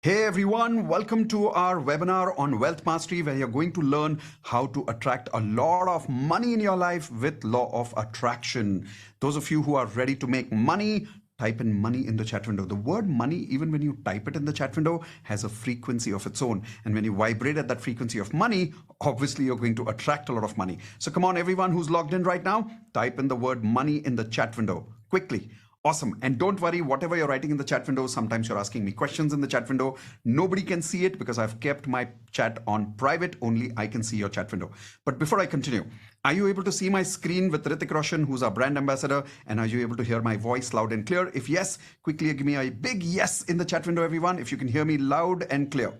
Hey everyone, welcome to our webinar on Wealth Mastery, where you're going to learn how to attract a lot of money in your life with law of attraction. Those of you who are ready to make money, type in money in the chat window. The word money, even when you type it in the chat window, has a frequency of its own. And when you vibrate at that frequency of money, obviously you're going to attract a lot of money. So come on, everyone who's logged in right now, type in the word money in the chat window quickly. Awesome. And don't worry, whatever you're writing in the chat window, sometimes you're asking me questions in the chat window. Nobody can see it because I've kept my chat on private. Only I can see your chat window. But before I continue, are you able to see my screen with Ritik Roshan, who's our brand ambassador? And are you able to hear my voice loud and clear? If yes, quickly give me a big yes in the chat window, everyone, if you can hear me loud and clear.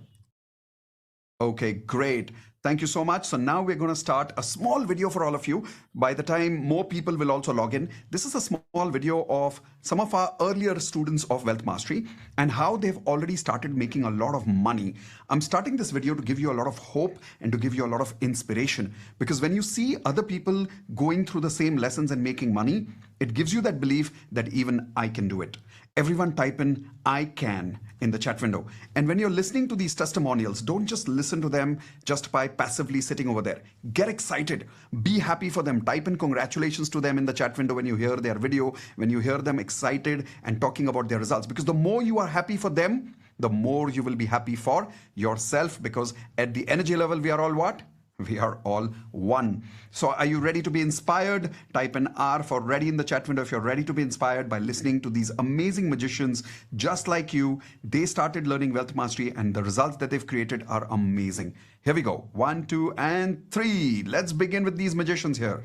Okay, great. Thank you so much. So now we're going to start a small video for all of you. By the time more people will also log in, this is a small video of some of our earlier students of Wealth Mastery and how they've already started making a lot of money. I'm starting this video to give you a lot of hope and to give you a lot of inspiration, because when you see other people going through the same lessons and making money, it gives you that belief that even I can do it. Everyone type in I can in the chat window. And when you're listening to these testimonials, don't just listen to them just by passively sitting over there. Get excited. Be happy for them. Type in congratulations to them in the chat window when you hear their video, when you hear them excited and talking about their results. Because the more you are happy for them, the more you will be happy for yourself, because at the energy level, we are all what? We are all one. So are you ready to be inspired? Type in R for ready in the chat window if you're ready to be inspired by listening to these amazing magicians just like you. They started learning Wealth Mastery and the results that they've created are amazing. Here we go. 1, 2, and 3. Let's begin with these magicians here.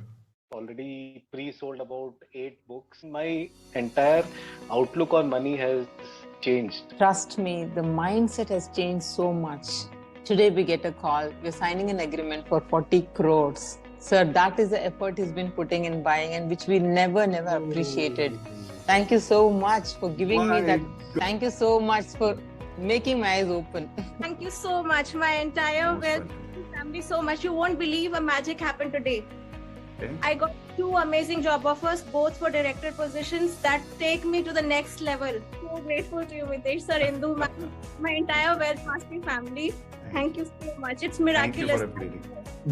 Already pre-sold about 8 books. My entire outlook on money has changed. Trust me, the mindset has changed so much. Today we get a call, we're signing an agreement for 40 crores. Sir, that is the effort he's been putting in buying and which we never appreciated. Thank you so much for giving me that. Thank you so much for making my eyes open. Thank you so much, my entire Wealth family so much. You won't believe a magic happened today. Okay. I got 2 amazing job offers, both for director positions that take me to the next level. So grateful to you, Mitesh sir, Indu, my entire Wealth Mastery family. Thank you so much. It's miraculous.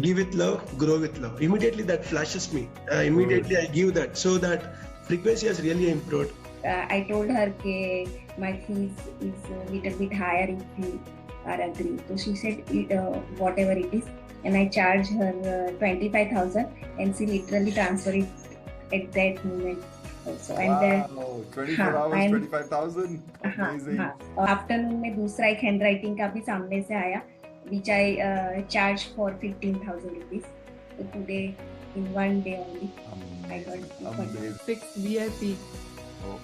Give with love, grow with love. Immediately that flashes me. Immediately I give that. So that frequency has really improved. I told her that my fees is a little bit higher if you are agree. So she said whatever it is. And I charge her 25,000 and she literally transfer it at that moment. Also. And then 24 hours, 25,000. Amazing. Afternoon में दूसरा एक handwriting का भी सामने से आया, which I charge for 15,000 rupees. So today, in one day only, I got 6 VIP.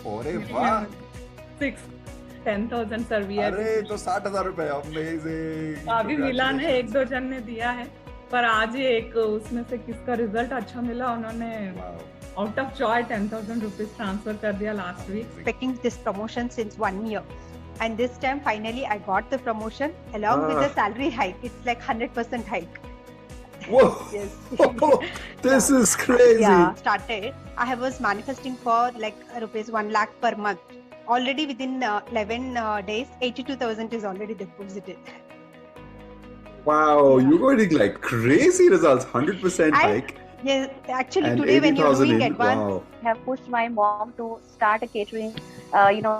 अरे वाह! 6 10,000 सर VIP. अरे तो 60,000 रुपए. Amazing. अभी मिला ने 1-2 जन ने दिया है, पर आज ही एक उसमें से किसका रिजल्ट अच्छा मिला, उन्होंने out of joy 10,000 rupees transfer कर दिया last week. Expecting this promotion since 1 year, and this time finally I got the promotion along with the salary hike. It's like 100% hike. Whoa! Yes. This is crazy. Yeah, started. I was manifesting for like rupees 1 lakh per month. Already within 11 days, 82,000 is already deposited. Wow, yeah. You're getting like crazy results. 100% hike. Yes, actually and today when you're doing advance, I have pushed my mom to start a catering,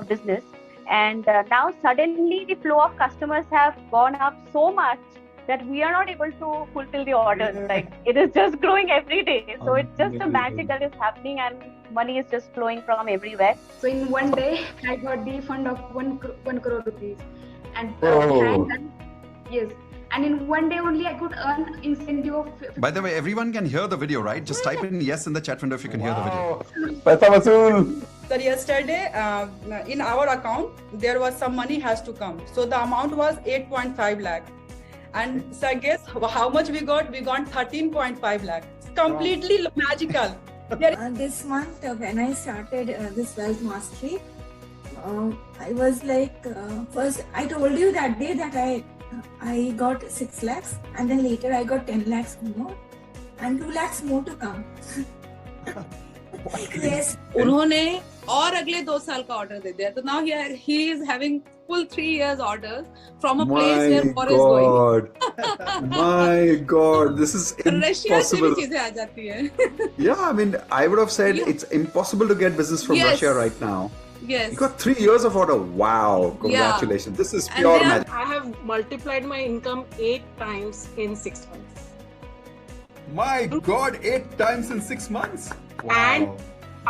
business, and now suddenly the flow of customers have gone up so much that we are not able to fulfill the orders. Yeah. Like it is just growing every day. So it's just a magic that is happening, and money is just flowing from everywhere. So in one day, I got the fund of 1 crore rupees, and yes. And in one day only, I could earn incentive of... By the way, everyone can hear the video, right? Just type in yes in the chat window if you can hear the video. Paisa vasool. Sir, yesterday, in our account, there was some money has to come. So the amount was 8.5 lakh. And sir, guess how much we got? We got 13.5 lakh. It's completely magical. This month, when I started this Wealth Mastery, I was like, first, I told you that day that I got 6 lakhs and then later I got 10 lakhs more and 2 lakhs more to come. Yes. उन्होंने और अगले 2 साल का order दे दिया, तो now he is having full 3 years orders from a My place where war is God. going. My God, this is Russia से भी impossible. चीजें आ जाती है. Yeah, I mean, I would have said Yeah. it's impossible to get business from Yes. Russia right now. Yes. You got 3 years of order. Wow, congratulations. This is And pure they are- magic. I have multiplied my income 8 times in 6 months. My God, 8 times in 6 months. Wow. And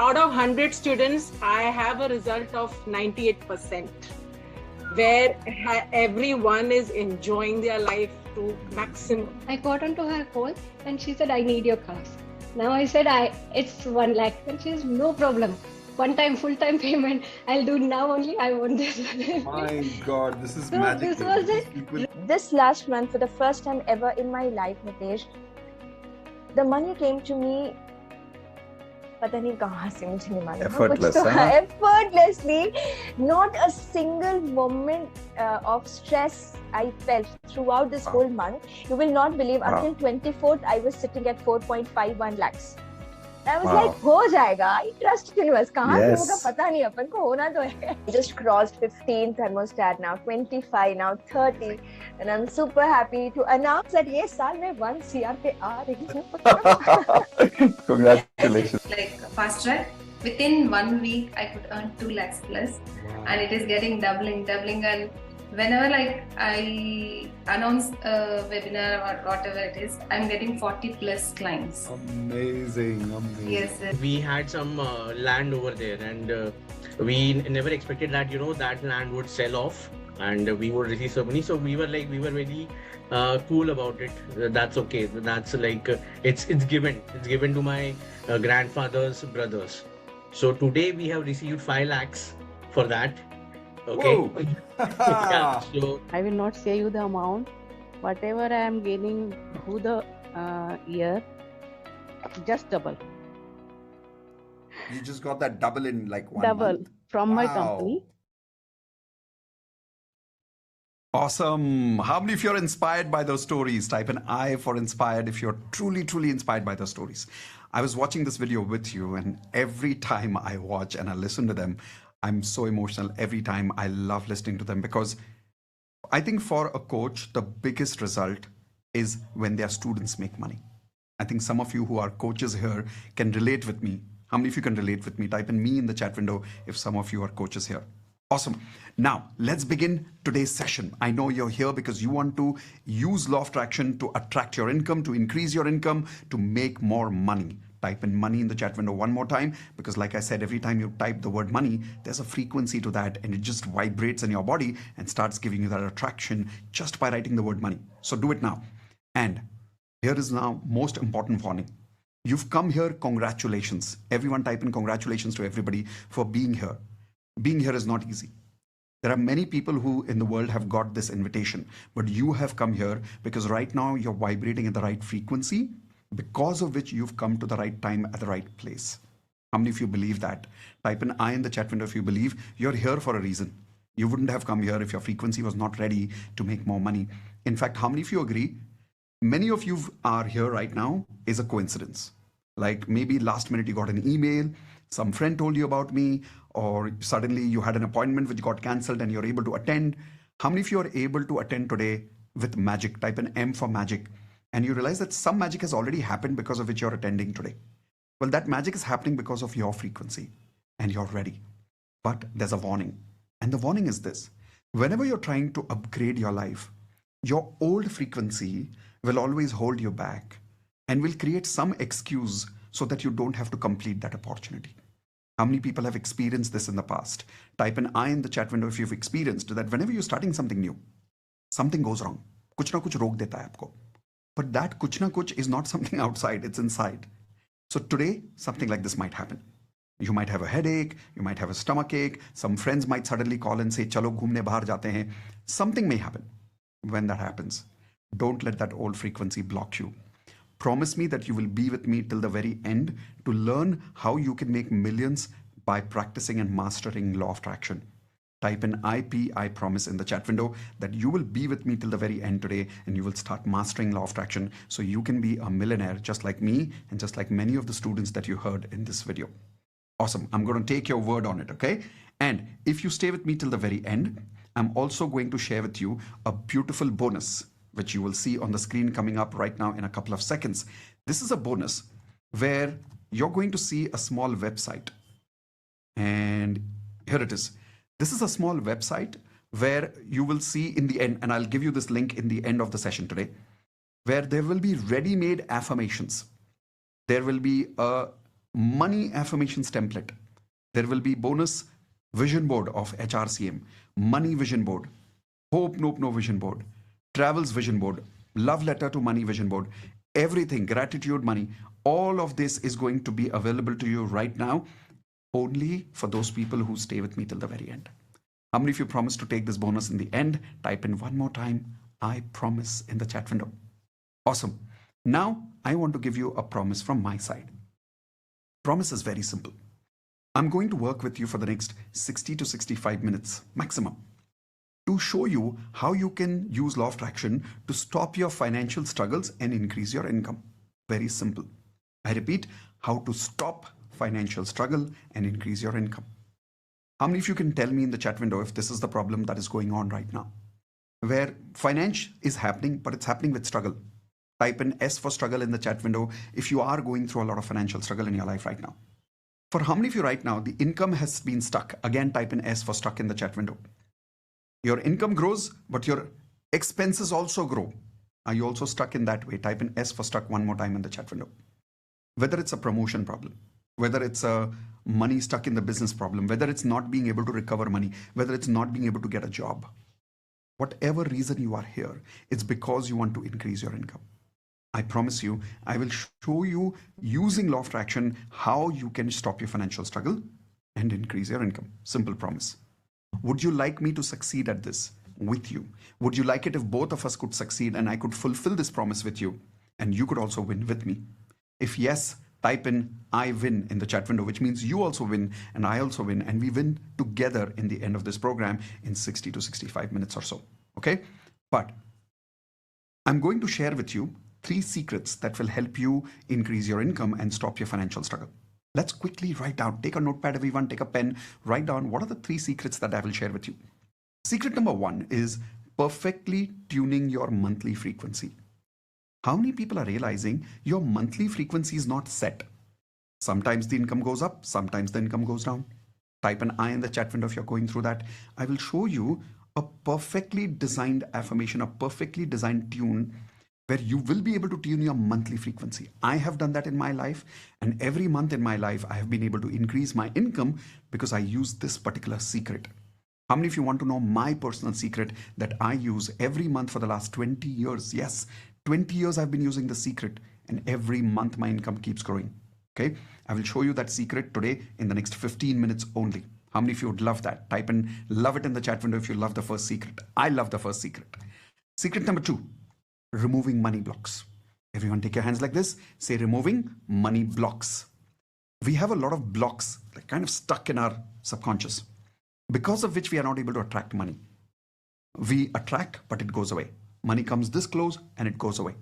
out of 100 students, I have a result of 98%, where everyone is enjoying their life to maximum. I got onto her call and she said, I need your class. Now I said, it's 1 lakh. And she says, no problem. One time, full-time payment. I'll do now only. I want this. My God, this is So magic. this was it. This last month, for the first time ever in my life, Mitesh, the money came to me. पता नहीं कहाँ से मुझे नहीं मालूम. Effortless, कुछ तो huh? effortlessly, not a single moment of stress I felt throughout this whole month. You will not believe. Wow. Until 24th, I was sitting at 4.51 lakhs. I was Wow. like, हो जाएगा. I trust universe. कहाँ से Yes. होगा पता नहीं, अपन को होना तो है. Just crossed 15 thermostat now, 25 now, 30, and I'm super happy to announce that ये साल मैं 1 CR पे आ रही हूँ. Congratulations. Like fast track, within 1 week I could earn 2 lakhs plus, and it is getting doubling, and whenever like I announce a webinar or whatever it is, I'm getting 40 plus clients. Amazing, amazing. Yes. We had some land over there, and we never expected that that land would sell off and we would receive some money. So we were very cool about it. That's okay. That's like it's given. It's given to my grandfather's brothers. So today we have received 5 lakhs for that. Okay. Yeah, so I will not say you the amount. Whatever I am gaining through the year, just double. You just got that double in like 1 Double month. from my Wow. company. Awesome. How many of you are inspired by those stories? Type an I for inspired if you're truly, truly inspired by those stories. I was watching this video with you, and every time I watch and I listen to them, I'm so emotional. Every time I love listening to them, because I think for a coach, the biggest result is when their students make money. I think some of you who are coaches here can relate with me. How many of you can relate with me? Type in me in the chat window if some of you are coaches here. Awesome. Now, let's begin today's session. I know you're here because you want to use law of attraction to attract your income, to increase your income, to make more money. Type in money in the chat window one more time, because like I said, every time you type the word money, there's a frequency to that, and it just vibrates in your body and starts giving you that attraction just by writing the word money. So do it now. And here is now most important warning. You've come here, congratulations. Everyone type in congratulations to everybody for being here. Being here is not easy. There are many people who in the world have got this invitation, but you have come here because right now you're vibrating at the right frequency, because of which you've come to the right time at the right place. How many of you believe that? Type in I in the chat window if you believe. You're here for a reason. You wouldn't have come here if your frequency was not ready to make more money. In fact, how many of you agree? Many of you are here right now is a coincidence. Like maybe last minute you got an email, some friend told you about me, or suddenly you had an appointment which got cancelled and you're able to attend. How many of you are able to attend today with magic? Type in M for magic. And you realize that some magic has already happened because of which you're attending today. Well, that magic is happening because of your frequency and you're ready. But there's a warning. And the warning is this. Whenever you're trying to upgrade your life, your old frequency will always hold you back and will create some excuse so that you don't have to complete that opportunity. How many people have experienced this in the past? Type an I in the chat window if you've experienced that whenever you're starting something new, something goes wrong. Kuch na kuch rok deta hai aapko. But that kuch na kuch is not something outside, it's inside. So today, something like this might happen. You might have a headache, you might have a stomach ache, some friends might suddenly call and say, chalo ghumne bahar jate hain. Something may happen. When that happens, don't let that old frequency block you. Promise me that you will be with me till the very end to learn how you can make millions by practicing and mastering law of attraction. Type in I promise in the chat window that you will be with me till the very end today and you will start mastering law of attraction so you can be a millionaire just like me and just like many of the students that you heard in this video. Awesome. I'm going to take your word on it, okay? And if you stay with me till the very end, I'm also going to share with you a beautiful bonus, which you will see on the screen coming up right now in a couple of seconds. This is a bonus where you're going to see a small website. And here it is. This is a small website where you will see in the end, and I'll give you this link in the end of the session today, where there will be ready-made affirmations. There will be a money affirmations template. There will be bonus vision board of HRCM, money vision board, hope nope no vision board, travels vision board, love letter to money vision board, everything, gratitude money. All of this is going to be available to you right now, only for those people who stay with me till the very end. How many of you promise to take this bonus in the end? Type in one more time, I promise, in the chat window. Awesome. Now, I want to give you a promise from my side. Promise is very simple. I'm going to work with you for the next 60 to 65 minutes maximum to show you how you can use law of attraction to stop your financial struggles and increase your income. Very simple. I repeat, how to stop financial struggle and increase your income. How many of you can tell me in the chat window if this is the problem that is going on right now? Where finance is happening, but it's happening with struggle. Type in S for struggle in the chat window if you are going through a lot of financial struggle in your life right now. For how many of you right now, the income has been stuck? Again, type in S for stuck in the chat window. Your income grows, but your expenses also grow. Are you also stuck in that way? Type in S for stuck one more time in the chat window. Whether it's a promotion problem, whether it's a money stuck in the business problem, whether it's not being able to recover money, whether it's not being able to get a job, whatever reason you are here, it's because you want to increase your income. I promise you, I will show you using law of attraction how you can stop your financial struggle and increase your income. Simple promise. Would you like me to succeed at this with you? Would you like it if both of us could succeed and I could fulfill this promise with you and you could also win with me? If yes, type in I win in the chat window, which means you also win and I also win, and we win together in the end of this program in 60 to 65 minutes or so. Okay? But I'm going to share with you 3 secrets that will help you increase your income and stop your financial struggle. Let's quickly write down. Take a notepad, everyone, take a pen, write down what are the 3 secrets that I will share with you. Secret number 1 is perfectly tuning your monthly frequency. How many people are realizing your monthly frequency is not set? Sometimes the income goes up, sometimes the income goes down. Type an I in the chat window if you're going through that. I will show you a perfectly designed affirmation, a perfectly designed tune where you will be able to tune your monthly frequency. I have done that in my life, and every month in my life, I have been able to increase my income because I use this particular secret. How many of you want to know my personal secret that I use every month for the last 20 years? Yes, 20 years I've been using the secret, and every month my income keeps growing. Okay, I will show you that secret today in the next 15 minutes only. How many of you would love that? Type in love it in the chat window if you love the first secret. I love the first secret. Secret number 2. Removing money blocks. Everyone take your hands like this. Say removing money blocks. We have a lot of blocks that kind of stuck in our subconscious because of which we are not able to attract money. We attract, but it goes away. Money comes this close and it goes away.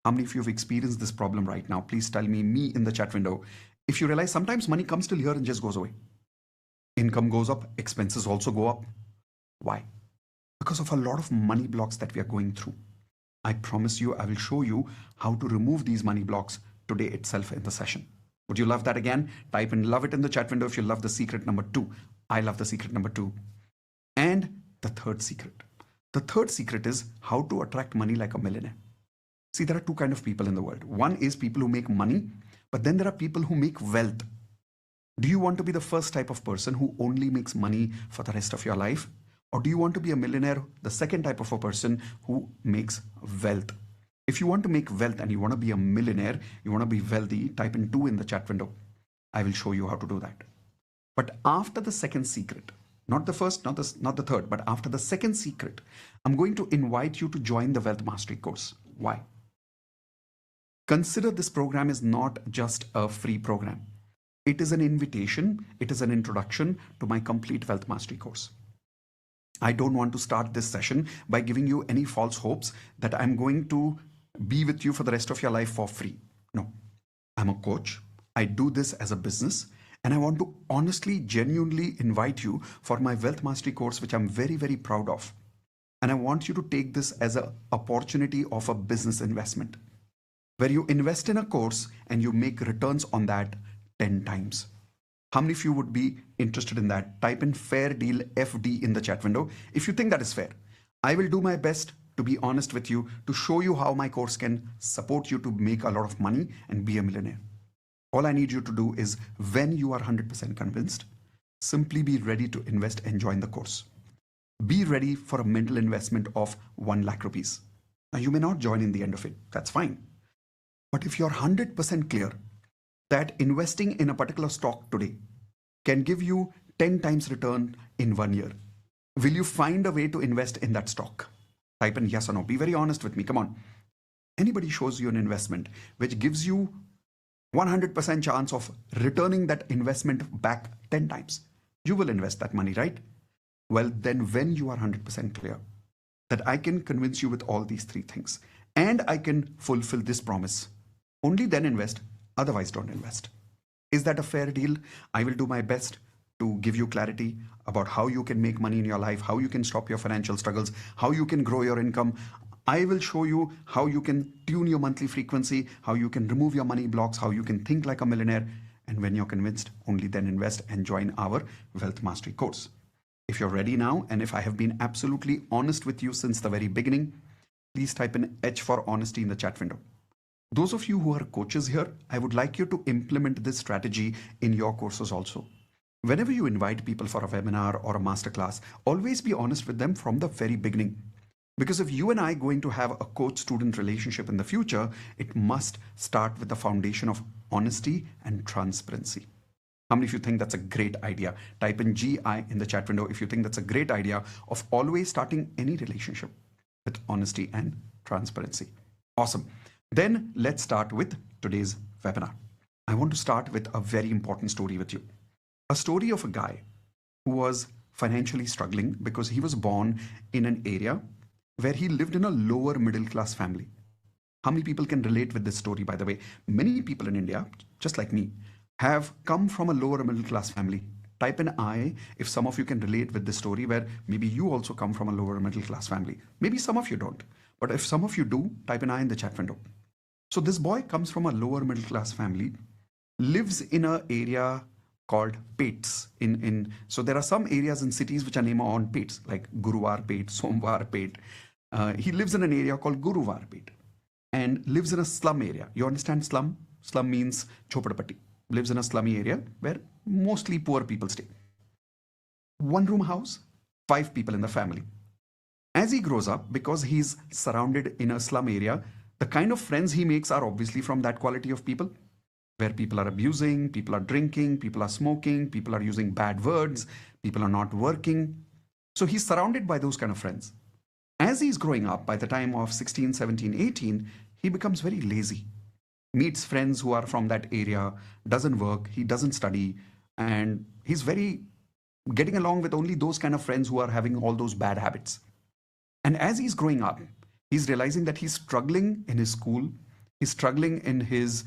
How many of you have experienced this problem right now? Please tell me in the chat window. If you realize sometimes money comes till here and just goes away. Income goes up, expenses also go up. Why? Because of a lot of money blocks that we are going through. I promise you, I will show you how to remove these money blocks today itself in the session. Would you love that again? Type in love it in the chat window if you love the secret number 2. I love the secret number 2. And the third secret. The third secret is how to attract money like a millionaire. See, there are 2 kinds of people in the world. One is people who make money, but then there are people who make wealth. Do you want to be the first type of person who only makes money for the rest of your life? Or do you want to be a millionaire, the second type of a person who makes wealth? If you want to make wealth and you want to be a millionaire, you want to be wealthy, type in 2 in the chat window. I will show you how to do that. But after the second secret, not the first, not the third, but after the second secret, I'm going to invite you to join the Wealth Mastery course. Why? Consider this program is not just a free program. It is an invitation. It is an introduction to my complete Wealth Mastery course. I don't want to start this session by giving you any false hopes that I'm going to be with you for the rest of your life for free. No, I'm a coach. I do this as a business, And I want to honestly, genuinely invite you for my Wealth Mastery course, which I'm very, very proud of. And I want you to take this as an opportunity of a business investment, where you invest in a course and you make returns on that 10 times. How many of you would be interested in that? Type in fair deal FD in the chat window if you think that is fair. I will do my best to be honest with you, to show you how my course can support you to make a lot of money and be a millionaire. All I need you to do is, when you are 100% convinced, simply be ready to invest and join the course. Be ready for a mental investment of 1 lakh rupees. Now, you may not join in the end of it. That's fine. But if you're 100% clear that investing in a particular stock today can give you 10 times return in 1 year, will you find a way to invest in that stock? Type in yes or no. Be very honest with me. Come on. Anybody shows you an investment which gives you 100% chance of returning that investment back 10 times, you will invest that money, right? Well, then when you are 100% clear that I can convince you with all these 3 things and I can fulfill this promise, only then invest, otherwise don't invest. Is that a fair deal? I will do my best to give you clarity about how you can make money in your life, how you can stop your financial struggles, how you can grow your income. I will show you how you can tune your monthly frequency, how you can remove your money blocks, how you can think like a millionaire. And when you're convinced, only then invest and join our Wealth Mastery course. If you're ready now, and if I have been absolutely honest with you since the very beginning, please type in H for honesty in the chat window. Those of you who are coaches here, I would like you to implement this strategy in your courses also. Whenever you invite people for a webinar or a masterclass, always be honest with them from the very beginning. Because if you and I are going to have a coach-student relationship in the future, it must start with the foundation of honesty and transparency. How many of you think that's a great idea? Type in GI in the chat window if you think that's a great idea of always starting any relationship with honesty and transparency. Awesome. Then let's start with today's webinar. I want to start with a very important story with you. A story of a guy who was financially struggling because he was born in an area where he lived in a lower middle class family. How many people can relate with this story, by the way? Many people in India, just like me, have come from a lower middle class family. Type in I if some of you can relate with this story where maybe you also come from a lower middle class family. Maybe some of you don't. But if some of you do, type in I in the chat window. So this boy comes from a lower middle class family, lives in an area called Pets. So there are some areas in cities which are named on Pets, like Guruvar Pet, Somvar Pet. He lives in an area called Guruvar Pet and lives in a slum area. You understand slum? Slum means Choppadapatti. Lives in a slummy area where mostly poor people stay. 1-room house, 5 people in the family. As he grows up, because he's surrounded in a slum area, the kind of friends he makes are obviously from that quality of people, where people are abusing, people are drinking, people are smoking, people are using bad words, people are not working. So he's surrounded by those kind of friends. As he's growing up, by the time of 16, 17, 18, he becomes very lazy. Meets friends who are from that area, doesn't work, he doesn't study, and he's very getting along with only those kind of friends who are having all those bad habits. And as he's growing up, he's realizing that he's struggling in his school, he's struggling in his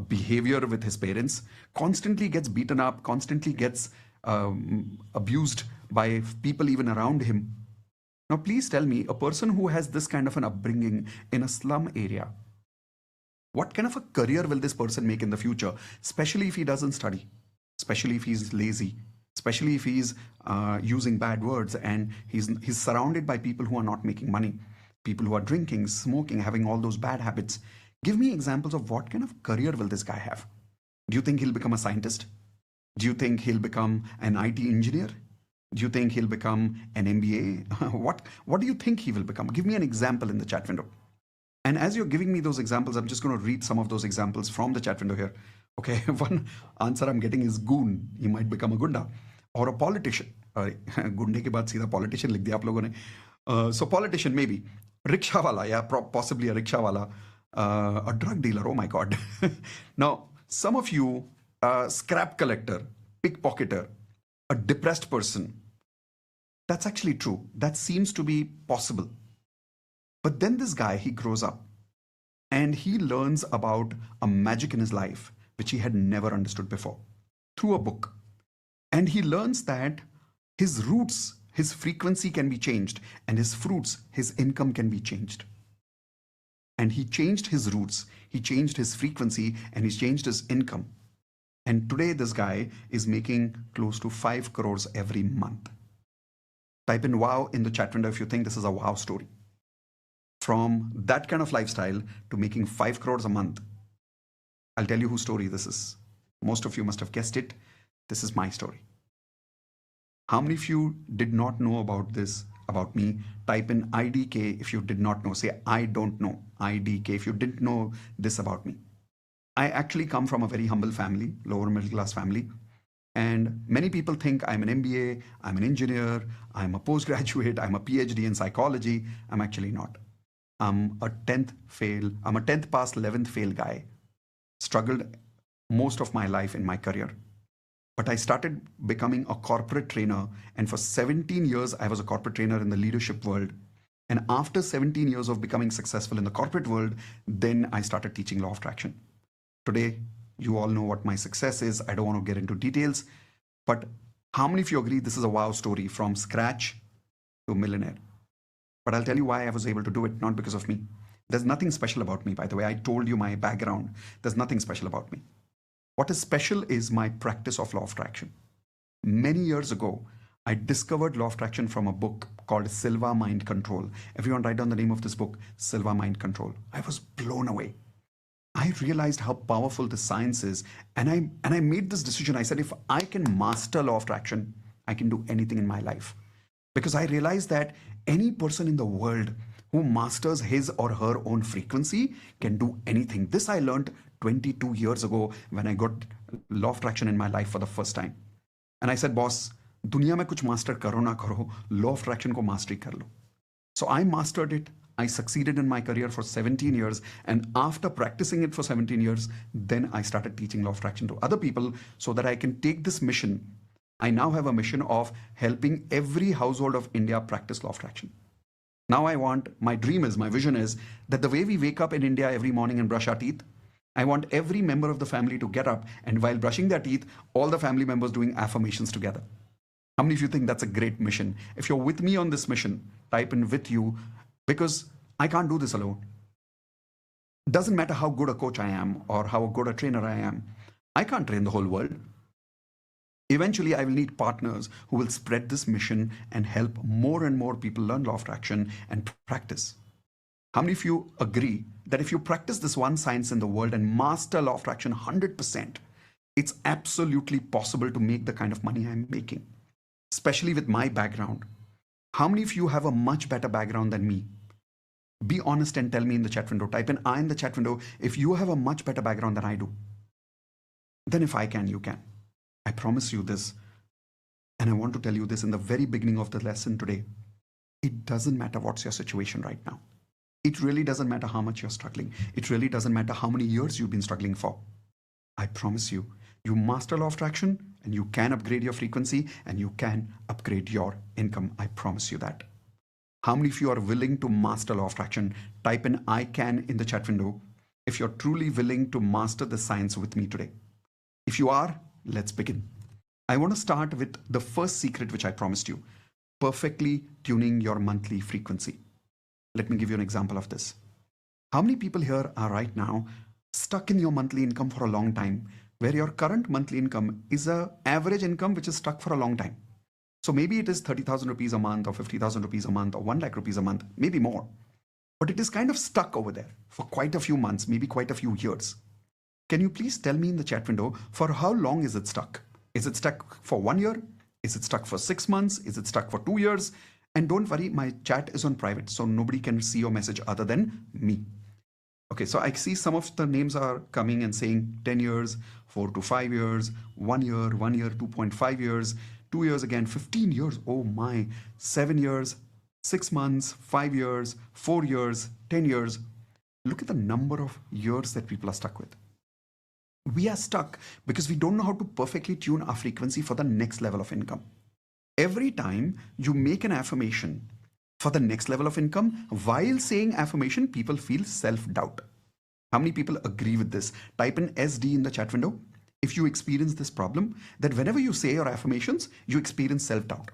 behavior with his parents, constantly gets beaten up, constantly gets abused by people even around him. Now, please tell me, a person who has this kind of an upbringing in a slum area, what kind of a career will this person make in the future, especially if he doesn't study, especially if he's lazy, especially if he's using bad words and he's surrounded by people who are not making money, people who are drinking, smoking, having all those bad habits. Give me examples of what kind of career will this guy have. Do you think he'll become a scientist? Do you think he'll become an IT engineer? Do you think he'll become an MBA? What do you think he will become? Give me an example in the chat window. And as you're giving me those examples, I'm just going to read some of those examples from the chat window here. Okay, one answer I'm getting is goon. He might become a gunda or a politician. Gunde ke baad seedha politician likh diya aap logon ne. So politician maybe. Rickshaw wala, yeah, possibly a rickshaw wala. A drug dealer, oh my God. Now, some of you, scrap collector, pickpocketer, a depressed person. That's actually true. That seems to be possible. But then this guy, he grows up and he learns about a magic in his life, which he had never understood before. through a book. And he learns that his roots, his frequency can be changed, and his fruits, his income can be changed. And he changed his roots, he changed his frequency, and he changed his income. And today this guy is making close to 5 crores every month. Type in wow in the chat window if you think this is a wow story. From that kind of lifestyle to making 5 crores a month. I'll tell you whose story this is. Most of you must have guessed it. This is my story. How many of you did not know about this, about me? Type in IDK if you did not know. Say, I don't know. IDK if you didn't know this about me. I actually come from a very humble family, lower middle class family. And many people think I'm an MBA, I'm an engineer, I'm a postgraduate, I'm a PhD in psychology. I'm actually not. I'm a 10th fail. I'm a 10th pass, 11th fail guy. Struggled most of my life in my career. But I started becoming a corporate trainer. And for 17 years, I was a corporate trainer in the leadership world. And after 17 years of becoming successful in the corporate world, then I started teaching law of attraction. Today, you all know what my success is. I don't want to get into details. But how many of you agree this is a wow story from scratch to millionaire? But I'll tell you why I was able to do it, not because of me. There's nothing special about me, by the way. I told you my background. There's nothing special about me. What is special is my practice of law of attraction. Many years ago, I discovered law of attraction from a book called Silva Mind Control. Everyone write down the name of this book, Silva Mind Control. I was blown away. I realized how powerful the science is. And I made this decision. I said, if I can master law of attraction, I can do anything in my life. Because I realized that any person in the world who masters his or her own frequency can do anything. This I learned 22 years ago when I got law of attraction in my life for the first time. And I said, boss, दुनिया में कुछ master करो ना करो, law of attraction को mastery कर लो. So I mastered it. I succeeded in my career for 17 years. And after practicing it for 17 years, then I started teaching law of attraction to other people so that I can take this mission. I now have a mission of helping every household of India practice law of attraction. Now my dream is, my vision is that the way we wake up in India every morning and brush our teeth, I want every member of the family to get up and while brushing their teeth, all the family members doing affirmations together. How many of you think that's a great mission? If you're with me on this mission, type in with you, because I can't do this alone. Doesn't matter how good a coach I am or how good a trainer I am. I can't train the whole world. Eventually, I will need partners who will spread this mission and help more and more people learn law of attraction and practice. How many of you agree that if you practice this one science in the world and master law of attraction 100%, it's absolutely possible to make the kind of money I'm making, especially with my background? How many of you have a much better background than me? Be honest and tell me in the chat window. Type in I in the chat window if you have a much better background than I do. Then if I can, you can. I promise you this, and I want to tell you this in the very beginning of the lesson today. It doesn't matter what's your situation right now. It really doesn't matter how much you're struggling. It really doesn't matter how many years you've been struggling for. I promise you, you master law of attraction and you can upgrade your frequency and you can upgrade your income. I promise you that. How many of you are willing to master law of attraction? Type in I can in the chat window if you're truly willing to master the science with me today. If you are, let's begin. I want to start with the first secret which I promised you, perfectly tuning your monthly frequency. Let me give you an example of this. How many people here are right now stuck in your monthly income for a long time, where your current monthly income is an average income which is stuck for a long time? So maybe it is 30,000 rupees a month or 50,000 rupees a month or 1 lakh rupees a month, maybe more. But it is kind of stuck over there for quite a few months, maybe quite a few years. Can you please tell me in the chat window, for how long is it stuck? Is it stuck for 1 year? Is it stuck for 6 months? Is it stuck for 2 years? And don't worry, my chat is on private, so nobody can see your message other than me. Okay, so I see some of the names are coming and saying 10 years, 4 to 5 years, 1 year, 1 year, 2.5 years, 2 years again, 15 years, oh my, 7 years, 6 months, 5 years, 4 years, 10 years. Look at the number of years that people are stuck with. We are stuck because we don't know how to perfectly tune our frequency for the next level of income. Every time you make an affirmation for the next level of income, while saying affirmation, people feel self-doubt. How many people agree with this? Type in SD in the chat window if you experience this problem, that whenever you say your affirmations, you experience self-doubt.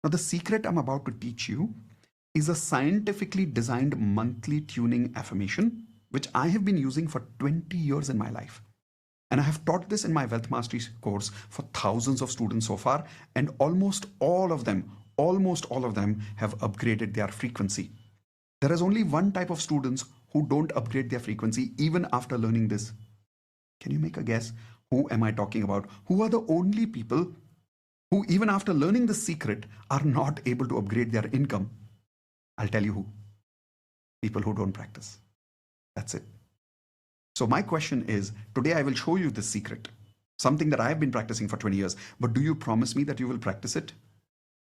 Now, the secret I'm about to teach you is a scientifically designed monthly tuning affirmation, which I have been using for 20 years in my life. And I have taught this in my Wealth Mastery course for thousands of students so far, and almost all of them have upgraded their frequency. There is only one type of students who don't upgrade their frequency even after learning this. Can you make a guess? Who am I talking about? Who are the only people who, even after learning the secret, are not able to upgrade their income? I'll tell you who. People who don't practice. That's it. So my question is, today I will show you this secret, something that I've been practicing for 20 years. But do you promise me that you will practice it?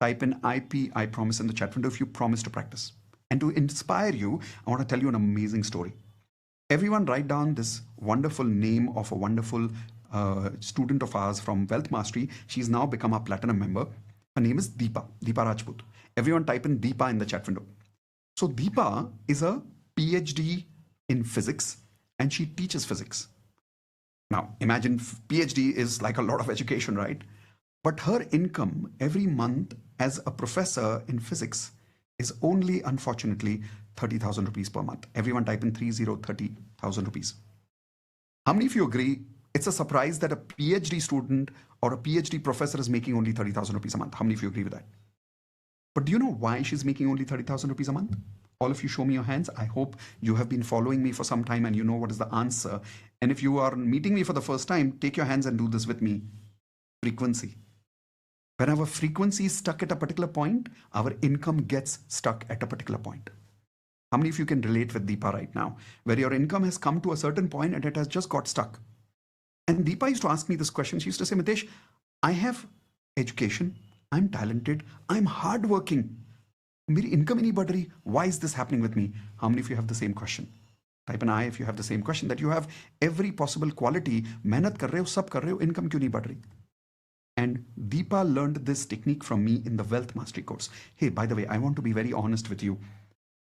Type in IP, I promise, in the chat window if you promise to practice. And to inspire you, I want to tell you an amazing story. Everyone write down this wonderful name of a wonderful student of ours from Wealth Mastery. She's now become a platinum member. Her name is Deepa Rajput. Everyone type in Deepa in the chat window. So Deepa is a PhD in physics and she teaches physics. Now imagine PhD is like a lot of education, right? But her income every month as a professor in physics is only, unfortunately, 30,000 rupees per month. Everyone type in 30,000 rupees. How many of you agree it's a surprise that a PhD student or a PhD professor is making only 30,000 rupees a month? How many of you agree with that? But do you know why she's making only 30,000 rupees a month? All of you show me your hands. I hope you have been following me for some time and you know what is the answer. And if you are meeting me for the first time, take your hands and do this with me. Frequency. When our frequency is stuck at a particular point, our income gets stuck at a particular point. How many of you can relate with Deepa right now, where your income has come to a certain point and it has just got stuck? And Deepa used to ask me this question. She used to say, Mitesh, I have education, I'm talented, I'm hardworking. Meri income hi nahi badh rahi. Why is this happening with me? How many of you have the same question? Type an I if you have the same question, that you have every possible quality, mehnat kar rahe ho, sab kar rahe ho, income kyun nahi badh rahi? And Deepa learned this technique from me in the Wealth Mastery course. Hey, by the way, I want to be very honest with you.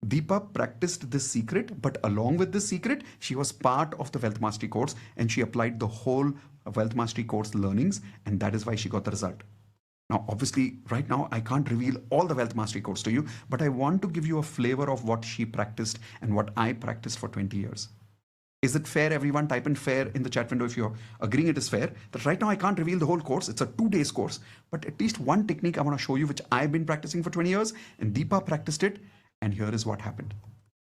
Deepa practiced this secret, but along with this secret, she was part of the Wealth Mastery course and she applied the whole Wealth Mastery course learnings, and that is why she got the result. Now, obviously, right now, I can't reveal all the Wealth Mastery course to you, but I want to give you a flavor of what she practiced and what I practiced for 20 years. Is it fair, everyone? Type in fair in the chat window if you're agreeing it is fair. That right now I can't reveal the whole course. It's a 2-day course, but at least one technique I want to show you, which I've been practicing for 20 years, and Deepa practiced it, and here is what happened.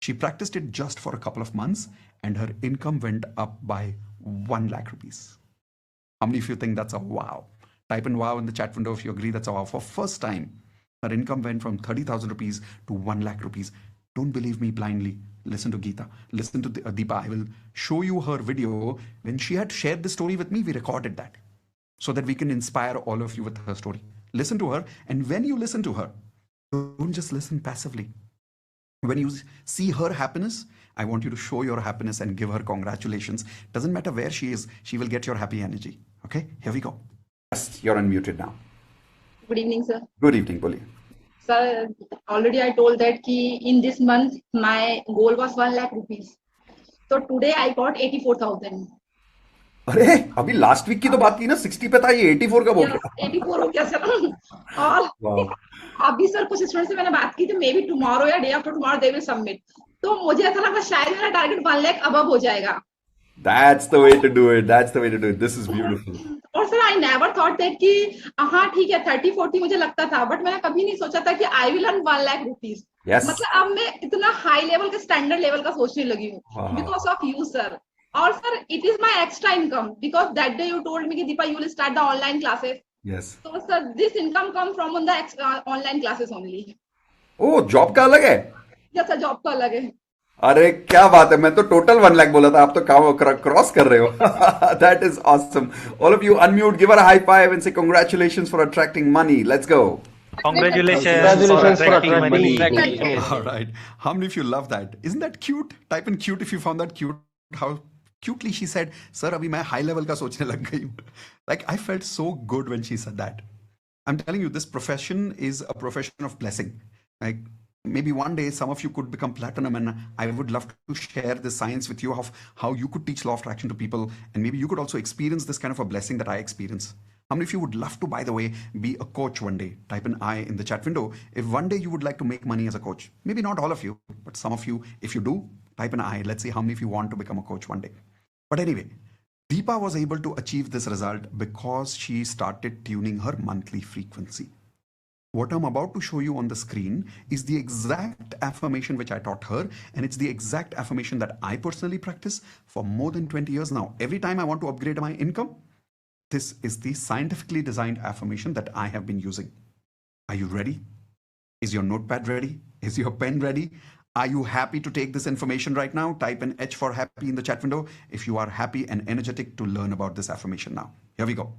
She practiced it just for a couple of months, and her income went up by 1 lakh rupees. How many of you think that's a wow? Type in wow in the chat window if you agree that's a wow. For first time, her income went from 30,000 rupees to 1 lakh rupees. Don't believe me blindly. Listen to Geeta. Listen to Deepa. I will show you her video. When she had shared the story with me, we recorded that so that we can inspire all of you with her story. Listen to her. And when you listen to her, don't just listen passively. When you see her happiness, I want you to show your happiness and give her congratulations. Doesn't matter where she is, she will get your happy energy. Okay, here we go. Yes, you're unmuted now. Good evening, sir. Good evening, Boli. Sir, already I told that in this month my goal was 1 lakh rupees. So today I got 84,000. अरे अभी last week की तो बात की ना 60 पे था, ये 84 का बोल रहा है. 84 हो गया सर. और अभी सर कुछ स्टूडेंट से मैंने बात की थी, मे बी टुमारो या day after tomorrow they will submit. तो मुझे ऐसा लगा शायद मेरा टारगेट 1 लाख अबव हो जाएगा. That's the way to do it. That's the way to do it. This is beautiful. और sir I never thought that कि हाँ ठीक है 30-40 मुझे लगता था, बट मैंने कभी नहीं सोचा था कि I will earn 1 lakh rupees. मतलब अब मैं इतना हाई लेवल का स्टैंडर्ड लेवल का सोचने लगी हूँ बिकॉज ऑफ यू सर. और sir it is my extra income because that day you told me कि Deepa you will start the online classes. Yes. So sir, this income come from on the online classes only. Oh, job का अलग है? Yes sir, job का अलग है. अरे क्या बात है, मैं तो टोटल 1 लाख बोला था, आप तो क्रॉस कर रहे हो. That is awesome. All of you unmute, give her a high five and say congratulations for attracting money. Let's go. Congratulations for attracting money. All right. How many of you love that? Isn't that cute? Type in cute if you found that cute. How cutely she said, sir, abhi main high level ka sochne lag gayi hu. Like I felt so good when she said that. I'm telling you, this profession is a profession of blessing. Like maybe one day some of you could become platinum, and I would love to share the science with you of how you could teach law of attraction to people, and maybe you could also experience this kind of a blessing that I experience. How many of you would love to, by the way, be a coach one day? Type an I in the chat window if one day you would like to make money as a coach. Maybe not all of you, but some of you. If you do, type an I. Let's see how many of you want to become a coach one day. But anyway, Deepa was able to achieve this result because she started tuning her monthly frequency. What I'm about to show you on the screen is the exact affirmation which I taught her, and it's the exact affirmation that I personally practice for more than 20 years now. Every time I want to upgrade my income, this is the scientifically designed affirmation that I have been using. Are you ready? Is your notepad ready? Is your pen ready? Are you happy to take this information right now? Type an H for happy in the chat window if you are happy and energetic to learn about this affirmation now. Here we go.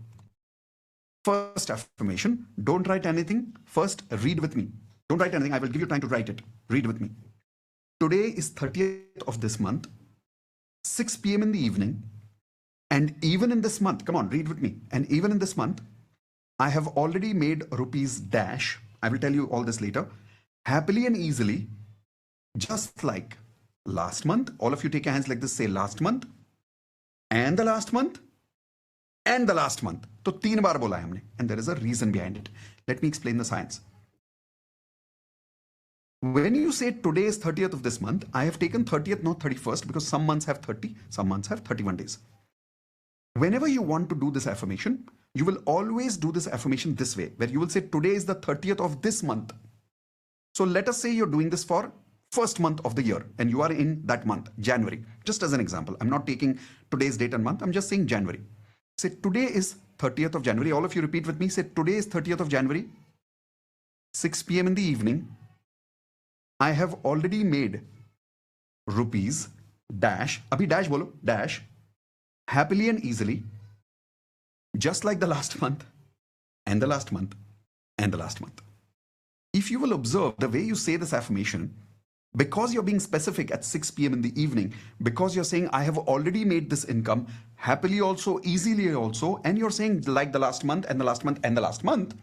First affirmation, don't write anything. First, read with me. Don't write anything. I will give you time to write it. Read with me. Today is 30th of this month, 6 p.m. in the evening. And even in this month, come on, read with me. And even in this month, I have already made rupees dash. I will tell you all this later. Happily and easily, just like last month. All of you take your hands like this, say last month, and the last month, and the last month. तो 3 बार बोला है हमने, and there is a reason behind it. Let me explain the science. When you say today is 30th of this month, I have taken 30th, not 31st, because some months have 30, some months have 31 days. Whenever you want to do this affirmation, you will always do this affirmation this way, where you will say today is the 30th of this month. So let us say you're doing this for first month of the year, and you are in that month, January. Just as an example, I'm not taking today's date and month, I'm just saying January. Say today is 30th of January. All of you repeat with me. Say today is 30th of January, 6 p.m. in the evening. I have already made rupees dash. Abhi dash bolo, dash. Happily and easily, just like the last month, and the last month, and the last month. If you will observe the way you say this affirmation, because you're being specific at 6 p.m. in the evening, because you're saying, I have already made this income, happily also, easily also, and you're saying like the last month, and the last month, and the last month,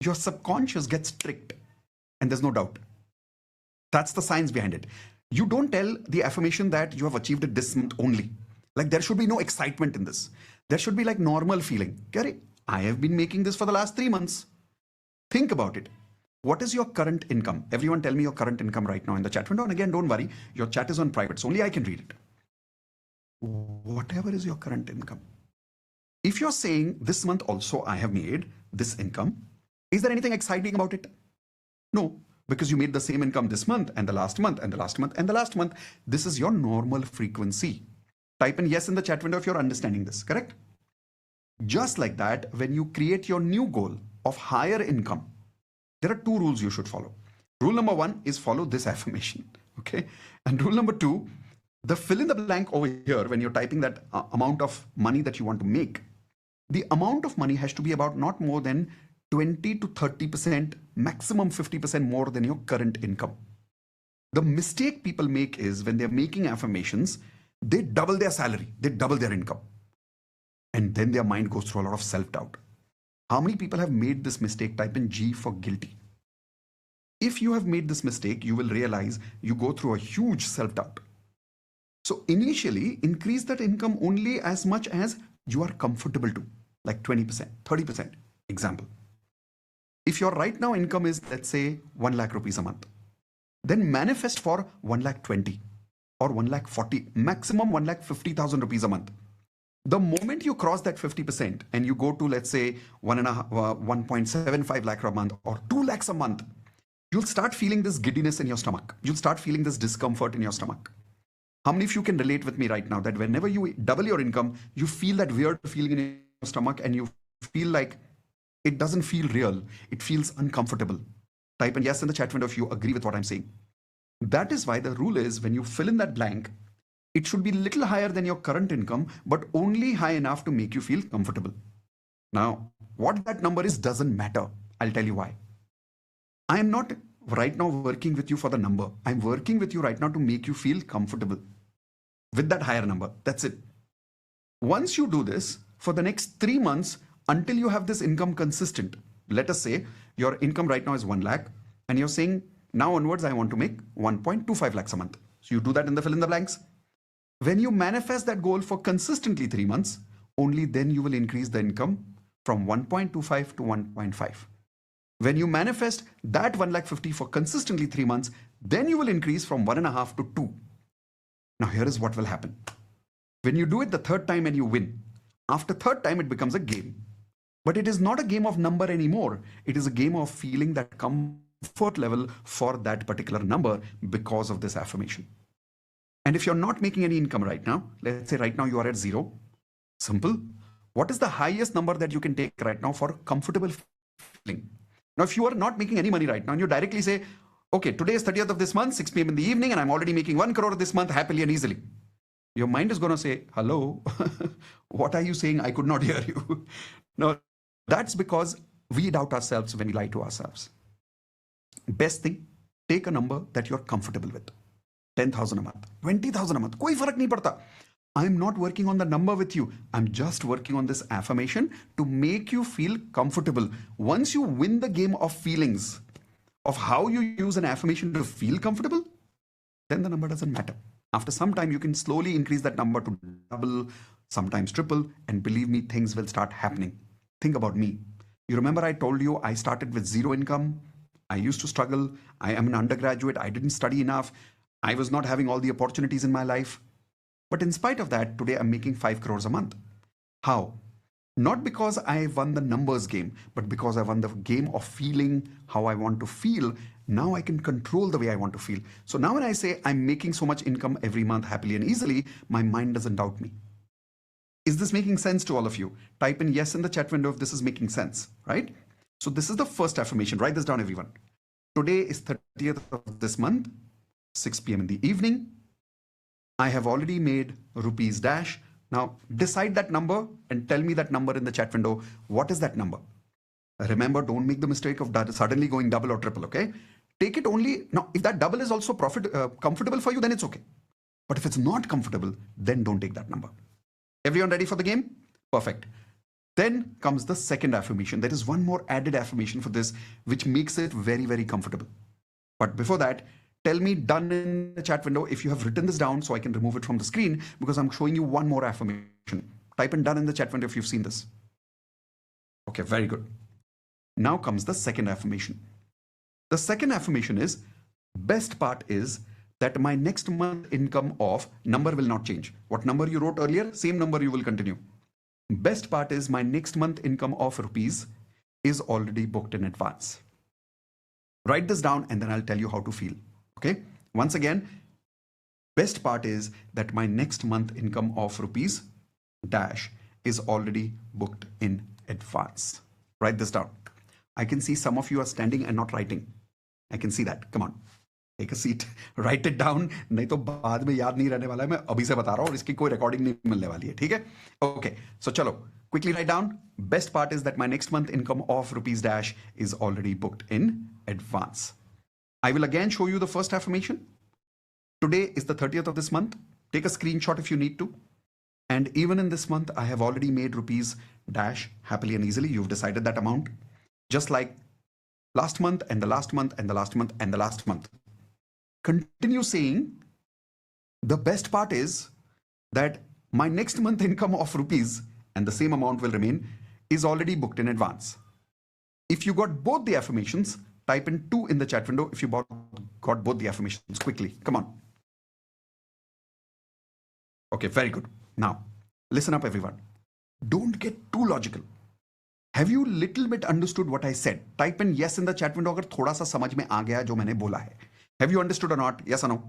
your subconscious gets tricked, and there's no doubt. That's the science behind it. You don't tell the affirmation that you have achieved it this month only. Like there should be no excitement in this. There should be like normal feeling. Gary, I have been making this for the last 3 months. Think about it. What is your current income? Everyone tell me your current income right now in the chat window. And again, don't worry, your chat is on private, so only I can read it. Whatever is your current income. If you're saying this month also I have made this income, is there anything exciting about it? No, because you made the same income this month and the last month and the last month and the last month. This is your normal frequency. Type in yes in the chat window if you're understanding this, correct? Just like that, when you create your new goal of higher income, there are 2 rules you should follow. Rule number 1 is follow this affirmation, okay? And rule number 2, the fill in the blank over here, when you're typing that amount of money that you want to make, the amount of money has to be about not more than 20 to 30%, maximum 50% more than your current income. The mistake people make is when they're making affirmations, they double their salary, they double their income. And then their mind goes through a lot of self-doubt. How many people have made this mistake? Type in G for guilty. If you have made this mistake, you will realize you go through a huge self-doubt. So initially, increase that income only as much as you are comfortable to, like 20%, 30%. Example. If your right now income is, let's say, 1 lakh rupees a month, then manifest for 1 lakh 20 or 1 lakh 40, maximum 1 lakh 50,000 rupees a month. The moment you cross that 50% and you go to, let's say, 1.75 lakh a month or 2 lakhs a month, you'll start feeling this giddiness in your stomach. You'll start feeling this discomfort in your stomach. How many of you can relate with me right now that whenever you double your income, you feel that weird feeling in your stomach and you feel like it doesn't feel real. It feels uncomfortable. Type in yes in the chat window if you agree with what I'm saying. That is why the rule is when you fill in that blank, it should be a little higher than your current income, but only high enough to make you feel comfortable. Now, what that number is doesn't matter. I'll tell you why. I am not right now working with you for the number. I'm working with you right now to make you feel comfortable with that higher number. That's it. Once you do this for the next 3 months, until you have this income consistent, let us say your income right now is 1 lakh and you're saying Now onwards, I want to make 1.25 lakhs a month. So you do that in the fill in the blanks. When you manifest that goal for consistently 3 months, only then you will increase the income from 1.25 to 1.5. When you manifest that 1,50,000 for consistently 3 months, then you will increase from 1.5 to 2. Now here is what will happen. When you do it the third time and you win, after third time it becomes a game. But it is not a game of number anymore. It is a game of feeling that comfort level for that particular number because of this affirmation. And if you're not making any income right now, let's say right now you are at 0, simple. What is the highest number that you can take right now for comfortable feeling? Now, if you are not making any money right now and you directly say, okay, today is 30th of this month, 6 p.m. in the evening, and I'm already making 1 crore this month happily and easily. Your mind is going to say, hello, what are you saying? I could not hear you. No, that's because we doubt ourselves when we lie to ourselves. Best thing, take a number that you're comfortable with. 10,000 a month, 20,000 a month, koi farak nahi padta. I'm not working on the number with you. I'm just working on this affirmation to make you feel comfortable. Once you win the game of feelings, of how you use an affirmation to feel comfortable, then the number doesn't matter. After some time, you can slowly increase that number to double, sometimes triple, and believe me, things will start happening. Think about me. You remember I told you I started with 0 income. I used to struggle. I am an undergraduate. I didn't study enough. I was not having all the opportunities in my life. But in spite of that, today I'm making 5 crores a month. How? Not because I won the numbers game, but because I won the game of feeling how I want to feel. Now I can control the way I want to feel. So now when I say I'm making so much income every month happily and easily, my mind doesn't doubt me. Is this making sense to all of you? Type in yes in the chat window if this is making sense, right? So this is the first affirmation. Write this down, everyone. Today is 30th of this month, 6 p.m. in the evening. I have already made rupees dash. Now decide that number and tell me that number in the chat window. What is that number? Remember, don't make the mistake of suddenly going double or triple, okay? Take it only, now if that double is also comfortable for you, then it's okay. But if it's not comfortable, then don't take that number. Everyone ready for the game? Perfect. Then comes the second affirmation. There is one more added affirmation for this, which makes it very, very comfortable. But before that, tell me done in the chat window if you have written this down so I can remove it from the screen because I'm showing you one more affirmation. Type in done in the chat window if you've seen this. Okay, very good. Now comes the second affirmation. The second affirmation is, best part is that my next month income of number will not change. What number you wrote earlier, same number you will continue. Best part is my next month income of rupees is already booked in advance. Write this down and then I'll tell you how to feel. Okay, once again, best part is that my next month income of rupees dash is already booked in advance. Write this down. I can see some of you are standing and not writing. I can see that. Come on, take a seat. Write it down. नहीं तो बाद में याद नहीं रहने वाला है. मैं अभी से बता रहा हूँ और इसकी कोई recording नहीं मिलने वाली है. ठीक है? Okay. So चलो. Quickly write down. Best part is that my next month income of rupees dash is already booked in advance. I will again show you the first affirmation. Today is the 30th of this month. Take a screenshot if you need to. And even in this month, I have already made rupees dash happily and easily. You've decided that amount. Just like last month and the last month and the last month and the last month. Continue saying, the best part is that my next month income of rupees, and the same amount will remain, is already booked in advance. If you got both the affirmations, type in 2 in the chat window if you got both the affirmations quickly. Come on. Okay, very good. Now, listen up everyone. Don't get too logical. Have you little bit understood what I said? Type in yes in the chat window अगर थोड़ा सा समझ में आ गया जो मैंने बोला है. Have you understood or not? Yes or no?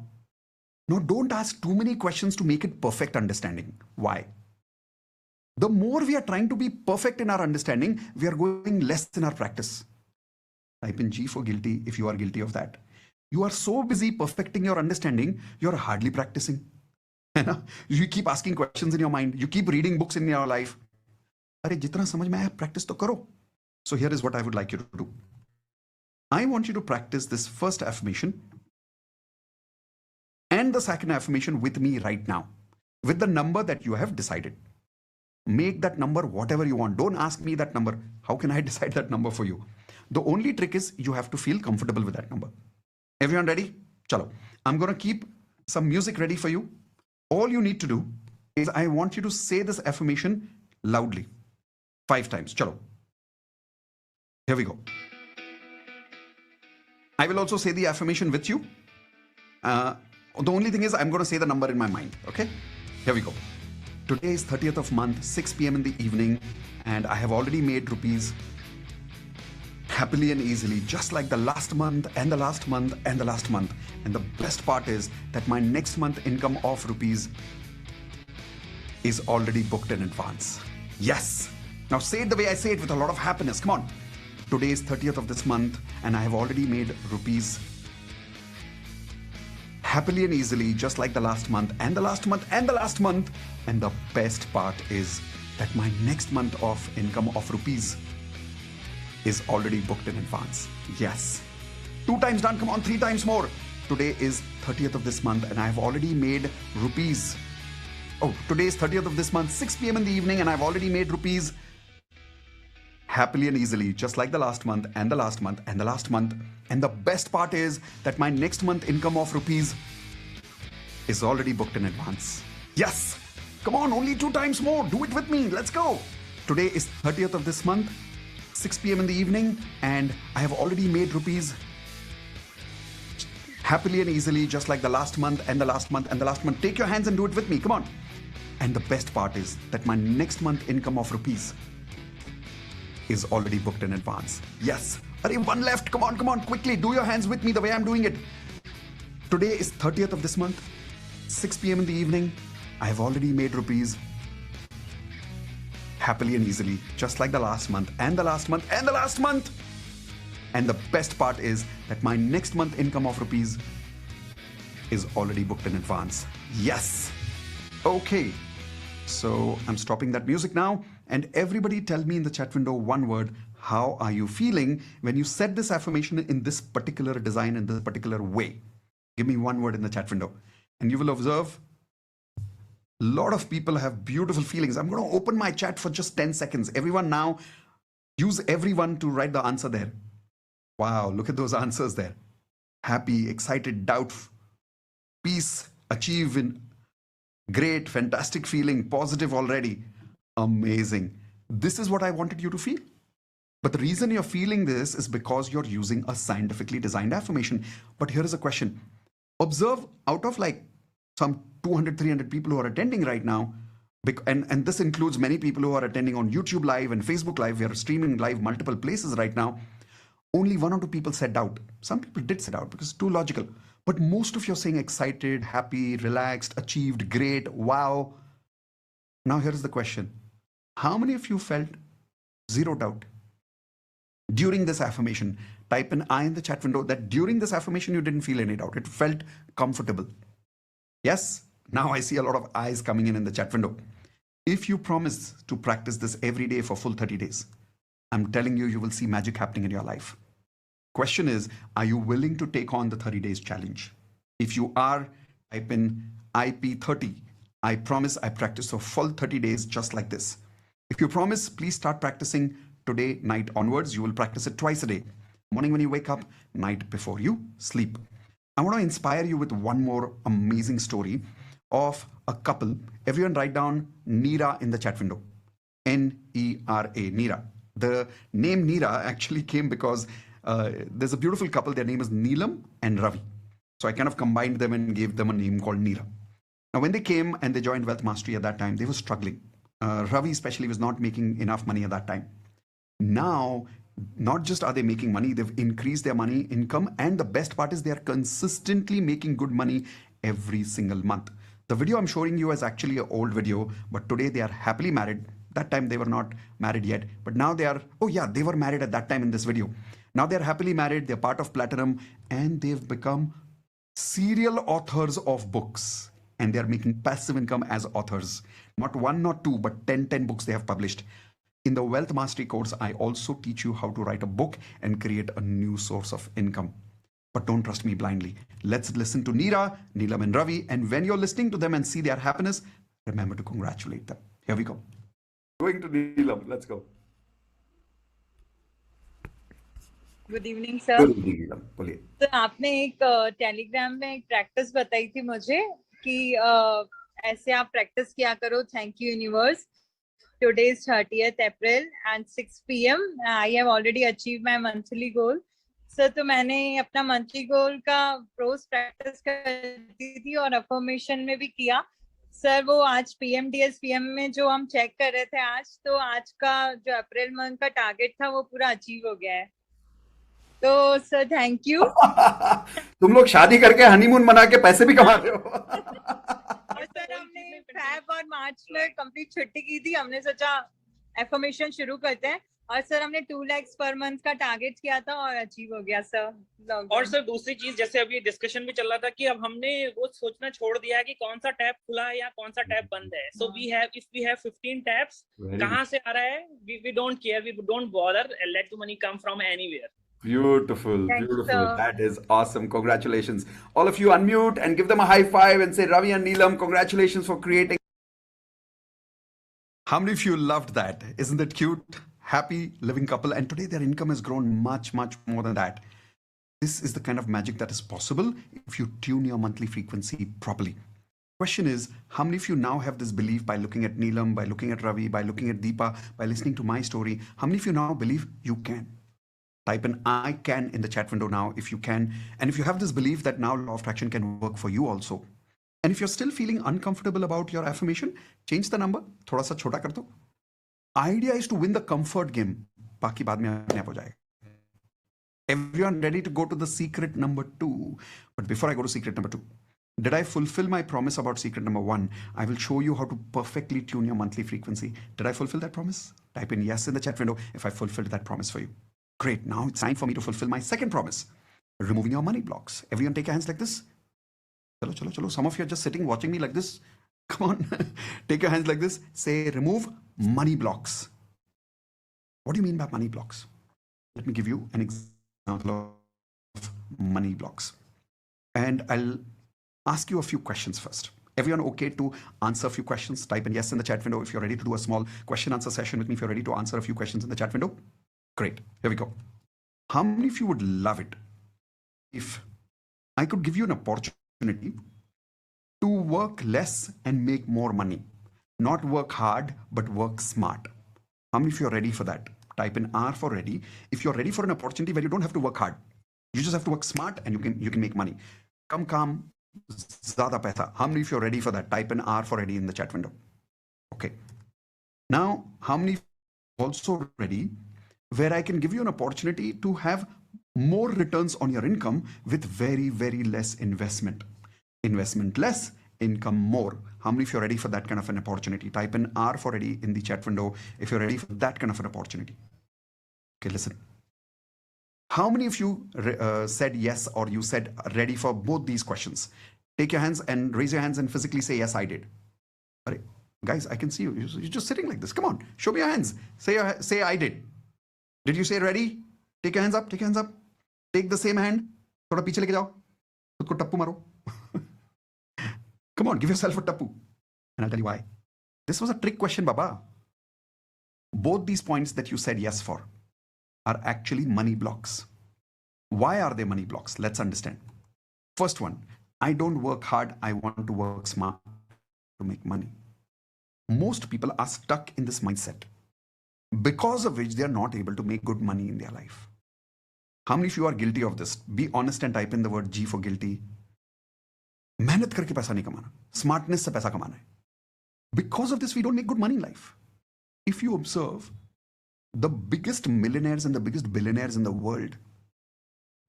No, don't ask too many questions to make it perfect understanding. Why? The more we are trying to be perfect in our understanding, we are going less in our practice. Type in G for guilty if you are guilty of that. You are so busy perfecting your understanding, you're hardly practicing. You keep asking questions in your mind. You keep reading books in your life. अरे जितना समझ में आया practice तो करो. So here is what I would like you to do. I want you to practice this first affirmation and the second affirmation with me right now, with the number that you have decided. Make that number whatever you want. Don't ask me that number. How can I decide that number for you? The only trick is you have to feel comfortable with that number. Everyone ready? Chalo. I'm going to keep some music ready for you. All you need to do is I want you to say this affirmation loudly 5 times. Chalo. Here we go. I will also say the affirmation with you. The only thing is I'm going to say the number in my mind. Okay? Here we go. Today is 30th of month, 6 p.m. in the evening, and I have already made rupees happily and easily, just like the last month and the last month and the last month. And the best part is that my next month income of rupees is already booked in advance. Yes. Now say it the way I say it, with a lot of happiness. Come on. Today is 30th of this month, and I have already made rupees happily and easily, just like the last month and the last month and the last month. And the best part is that my next month of income of rupees is already booked in advance. Yes. 2 times done. Come on, 3 times more. Today is 30th of this month, and I have already made rupees. Oh, today is 30th of this month, 6 p.m. in the evening, and I've already made rupees happily and easily, just like the last month and the last month and the last month. And the best part is that my next month income of rupees is already booked in advance. Yes. Come on, only 2 times more. Do it with me. Let's go. Today is 30th of this month, 6 p.m. in the evening, and I have already made rupees happily and easily, just like the last month and the last month and the last month. Take your hands and do it with me. Come on. And the best part is that my next month income of rupees is already booked in advance. Yes. Arey, 1 left. Come on, come on. Quickly, do your hands with me the way I'm doing it. Today is 30th of this month, 6 p.m. in the evening. I have already made rupees happily and easily, just like the last month and the last month and the last month. And the best part is that my next month income of rupees is already booked in advance. Yes. Okay. So I'm stopping that music now. And everybody tell me in the chat window 1 word. How are you feeling when you said this affirmation in this particular design, in this particular way? Give me 1 word in the chat window. And you will observe a lot of people have beautiful feelings. I'm going to open my chat for just 10 seconds. Everyone now, use everyone to write the answer there. Wow, look at those answers there. Happy, excited, doubt, peace, achieve, great, fantastic feeling, positive already. Amazing. This is what I wanted you to feel. But the reason you're feeling this is because you're using a scientifically designed affirmation. But here is a question. Observe, out of like some 200, 300 people who are attending right now, and this includes many people who are attending on YouTube Live and Facebook Live. We are streaming live multiple places right now. Only 1 or 2 people said doubt. Some people did say doubt because it's too logical. But most of you are saying excited, happy, relaxed, achieved, great, wow. Now here's the question. How many of you felt 0 doubt during this affirmation? Type an I in the chat window that during this affirmation you didn't feel any doubt. It felt comfortable. Yes? Now I see a lot of eyes coming in the chat window. If you promise to practice this every day for full 30 days, I'm telling you, you will see magic happening in your life. Question is, are you willing to take on the 30 days challenge? If you are, type in IP30. I promise I practice for full 30 days just like this. If you promise, please start practicing today night onwards. You will practice it twice a day. Morning when you wake up, night before you sleep. I want to inspire you with 1 more amazing story of a couple. Everyone write down Neera in the chat window. N-E-R-A, Neera. The name Neera actually came because there's a beautiful couple. Their name is Neelam and Ravi. So I kind of combined them and gave them a name called Neera. Now, when they came and they joined Wealth Mastery at that time, they were struggling. Ravi especially was not making enough money at that time. Now, not just are they making money, they've increased their money income. And the best part is they are consistently making good money every single month. The video I'm showing you is actually an old video, but today they are happily married. That time they were not married yet, but now they are, oh yeah, they were married at that time in this video. Now they're happily married, they're part of Platinum, and they've become serial authors of books. And they're making passive income as authors. Not 1, not 2, but 10 books they have published. In the Wealth Mastery course, I also teach you how to write a book and create a new source of income. But don't trust me blindly. Let's listen to Neera, Neelam and Ravi. And when you're listening to them and see their happiness, remember to congratulate them. Here we go. Going to Neelam. Let's go. Good evening sir. Good evening Neelam, बोलिए। तो आपने एक Telegram में एक practice बताई थी मुझे कि ऐसे आप प्रैक्टिस किया करो। Thank you universe, today is 30th April and 6 PM I have already achieved my monthly goal. Sir तो मैंने अपना मंथली गोल का रोज प्रैक्टिस करती थी और अफर्मेशन में भी किया सर। वो आज PM में जो हम चेक कर रहे थे आज, तो आज का जो अप्रैल मंथ का टारगेट था वो पूरा अचीव हो गया है। तो सर थैंक यू। तुम लोग शादी करके हनीमून मना के पैसे भी कमा रहे हो। और सर हमने फेब और मार्च में कंप्लीट छुट्टी की थी, हमने सोचा एफर्मेशन शुरू करते हैं और सर हमने 2 lakhs पर मंथ का टारगेट किया था और अचीव हो गया सर। और सर दूसरी चीज, जैसे अभी डिस्कशन भी चल रहा था कि अब हमने वो सोचना छोड़ दिया है कि कौन सा टैब खुला है या कौन सा टैब बंद है। So we have, if we have 15 tabs, कहाँ से आ रहा है we don't care, we don't bother, let the money come from anywhere. Beautiful, beautiful. That is awesome. Congratulations. All of you unmute and give them a high five and say, Ravi and Neelam, congratulations for creating. How many of you loved that? Isn't that cute? Happy living couple. And today their income has grown much, much more than that. This is the kind of magic that is possible if you tune your monthly frequency properly. Question is, how many of you now have this belief by looking at Neelam, by looking at Ravi, by looking at Deepa, by listening to my story? How many of you now believe you can? Type in I can in the chat window now if you can. And if you have this belief that now law of attraction can work for you also. And if you're still feeling uncomfortable about your affirmation, change the number. थोड़ा सा छोटा कर दो. Idea is to win the comfort game. बाकी बाद में अपने आप हो जाएगा. Everyone ready to go to the secret number 2. But before I go to secret number 2, did I fulfill my promise about secret number 1? I will show you how to perfectly tune your monthly frequency. Did I fulfill that promise? Type in yes in the chat window if I fulfilled that promise for you. Great. Now it's time for me to fulfill my second promise. Removing your money blocks. Everyone take your hands like this. Chalo, chalo, chalo. Some of you are just sitting watching me like this. Come on. Take your hands like this. Say remove money blocks. What do you mean by money blocks? Let me give you an example of money blocks. And I'll ask you a few questions first. Everyone okay to answer a few questions? Type in yes in the chat window if you're ready to do a small question answer session with me. If you're ready to answer a few questions in the chat window. Great. Here we go. How many of you would love it if I could give you an opportunity to work less and make more money? Not work hard, but work smart. How many of you are ready for that? Type in R for ready. If you're ready for an opportunity where you don't have to work hard, you just have to work smart and you can make money. Kam kaam, zyada paisa. How many of you are ready for that? Type in R for ready in the chat window. Okay. Now, how many are also ready where I can give you an opportunity to have more returns on your income with very, very less investment? Investment less, income more. How many of you are ready for that kind of an opportunity? Type in R for ready in the chat window if you're ready for that kind of an opportunity. Okay, listen. How many of you said yes, or you said ready for both these questions? Take your hands and raise your hands and physically say, yes, I did. Right. Guys, I can see you. You're just sitting like this. Come on, show me your hands. Say I did. Did you say ready? Take your hands up. Take your hands up. Take the same hand. थोड़ा पीछे लेके जाओ. खुद को टप्पू मारो. Come on, give yourself a tappu. And I'll tell you why. This was a trick question, Baba. Both these points that you said yes for are actually money blocks. Why are they money blocks? Let's understand. First one, I don't work hard. I want to work smart to make money. Most people are stuck in this mindset, because of which they are not able to make good money in their life. How many of you are guilty of this? Be honest and type in the word G for guilty. मेहनत करके पैसा नहीं कमाना, smartness से पैसा कमाना है. Because of this, we don't make good money in life. If you observe, the biggest millionaires and the biggest billionaires in the world,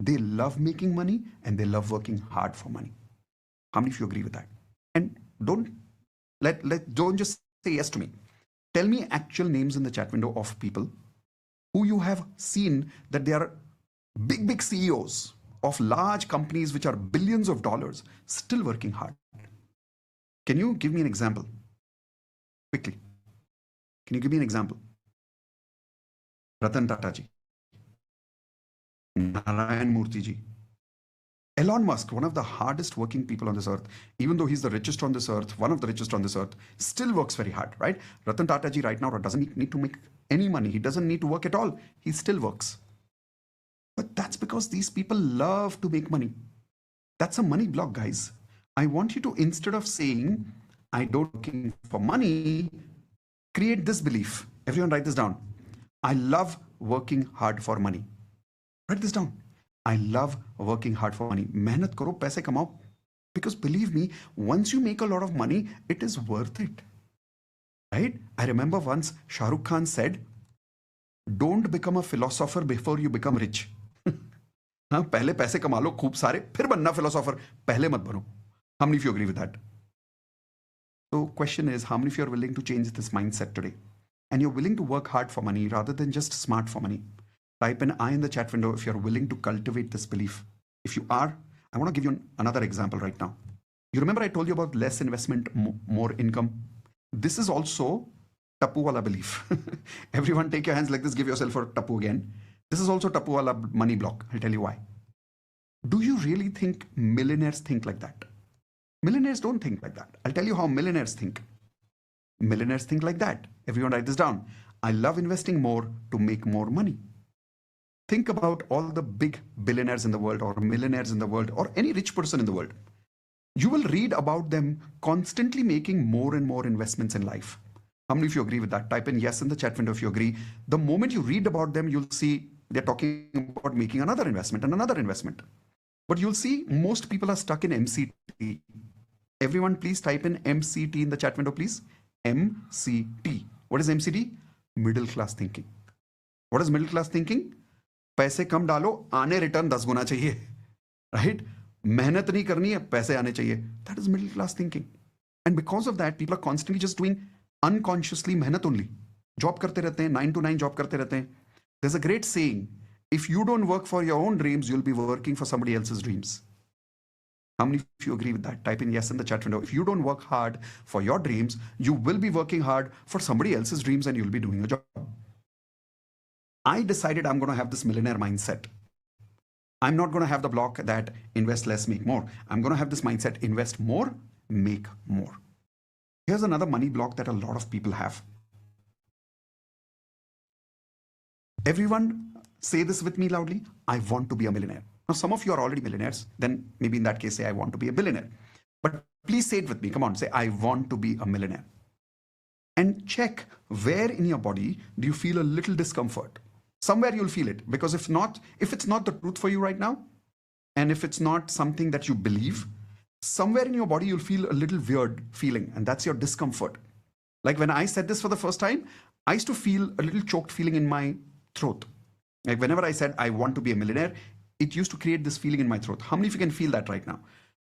they love making money and they love working hard for money. How many of you agree with that? And don't just say yes to me. Tell me actual names in the chat window of people who you have seen that they are big CEOs of large companies which are billions of dollars, still working hard. Can you give me an example? Quickly. Can you give me an example? Ratan Tata ji, Narayan Murthy ji, Elon Musk, one of the hardest working people on this earth, even though he's the richest on this earth, one of the richest on this earth, still works very hard, right? Ratan Tata ji right now doesn't need to make any money. He doesn't need to work at all. He still works. But because these people love to make money. That's a money block, guys. I want you to, instead of saying, I don't looking for money, create this belief. Everyone write this down. I love working hard for money. Write this down. I love working hard for money. मेहनत करो, पैसे कमाओ. Because believe me, once you make a lot of money, it is worth it. Right? I remember once Shah Rukh Khan said, don't become a philosopher before you become rich. हाँ, पहले पैसे कमा लो खूब सारे, फिर बनना philosopher. पहले मत बनो. How many of you agree with that? So question is, how many of you are willing to change this mindset today? And you're willing to work hard for money rather than just smart for money. Type an I in the chat window if you're willing to cultivate this belief. If you are, I want to give you another example right now. You remember I told you about less investment, more income? This is also tapu wala belief. Everyone take your hands like this, give yourself a tapu again. This is also tapu wala money block. I'll tell you why. Do you really think millionaires think like that? Millionaires don't think like that. I'll tell you how millionaires think. Millionaires think like that. Everyone write this down. I love investing more to make more money. Think about all the big billionaires in the world or millionaires in the world or any rich person in the world. You will read about them constantly making more and more investments in life. How many of you agree with that? Type in yes in the chat window if you agree. The moment you read about them, you'll see they're talking about making another investment and another investment. But you'll see most people are stuck in MCT. Everyone please type in MCT in the chat window, please. MCT. What is MCT? Middle class thinking. What is middle class thinking? पैसे कम डालो, आने return 10 गुना चाहिए. Right? मेहनत नहीं करनी है, पैसे आने चाहिए. That is middle class thinking. And because of that, people are constantly just doing unconsciously मेहनत only. Job करते रहते हैं, 9 to 9 job करते रहते हैं. There's a great saying, if you don't work for your own dreams, you'll be working for somebody else's dreams. How many of you agree with that? Type in yes in the chat window. If you don't work hard for your dreams, you will be working hard for somebody else's dreams and you'll be doing a job. I decided I'm going to have this millionaire mindset. I'm not going to have the block that invest less, make more. I'm going to have this mindset, invest more, make more. Here's another money block that a lot of people have. Everyone say this with me loudly. I want to be a millionaire. Now, some of you are already millionaires. Then maybe in that case, say, I want to be a billionaire. But please say it with me. Come on, say, I want to be a millionaire. And check where in your body do you feel a little discomfort. Somewhere you'll feel it. Because if it's not the truth for you right now, and if it's not something that you believe, somewhere in your body you'll feel a little weird feeling. And that's your discomfort. Like when I said this for the first time, I used to feel a little choked feeling in my throat. Like whenever I said, I want to be a millionaire, it used to create this feeling in my throat. How many of you can feel that right now?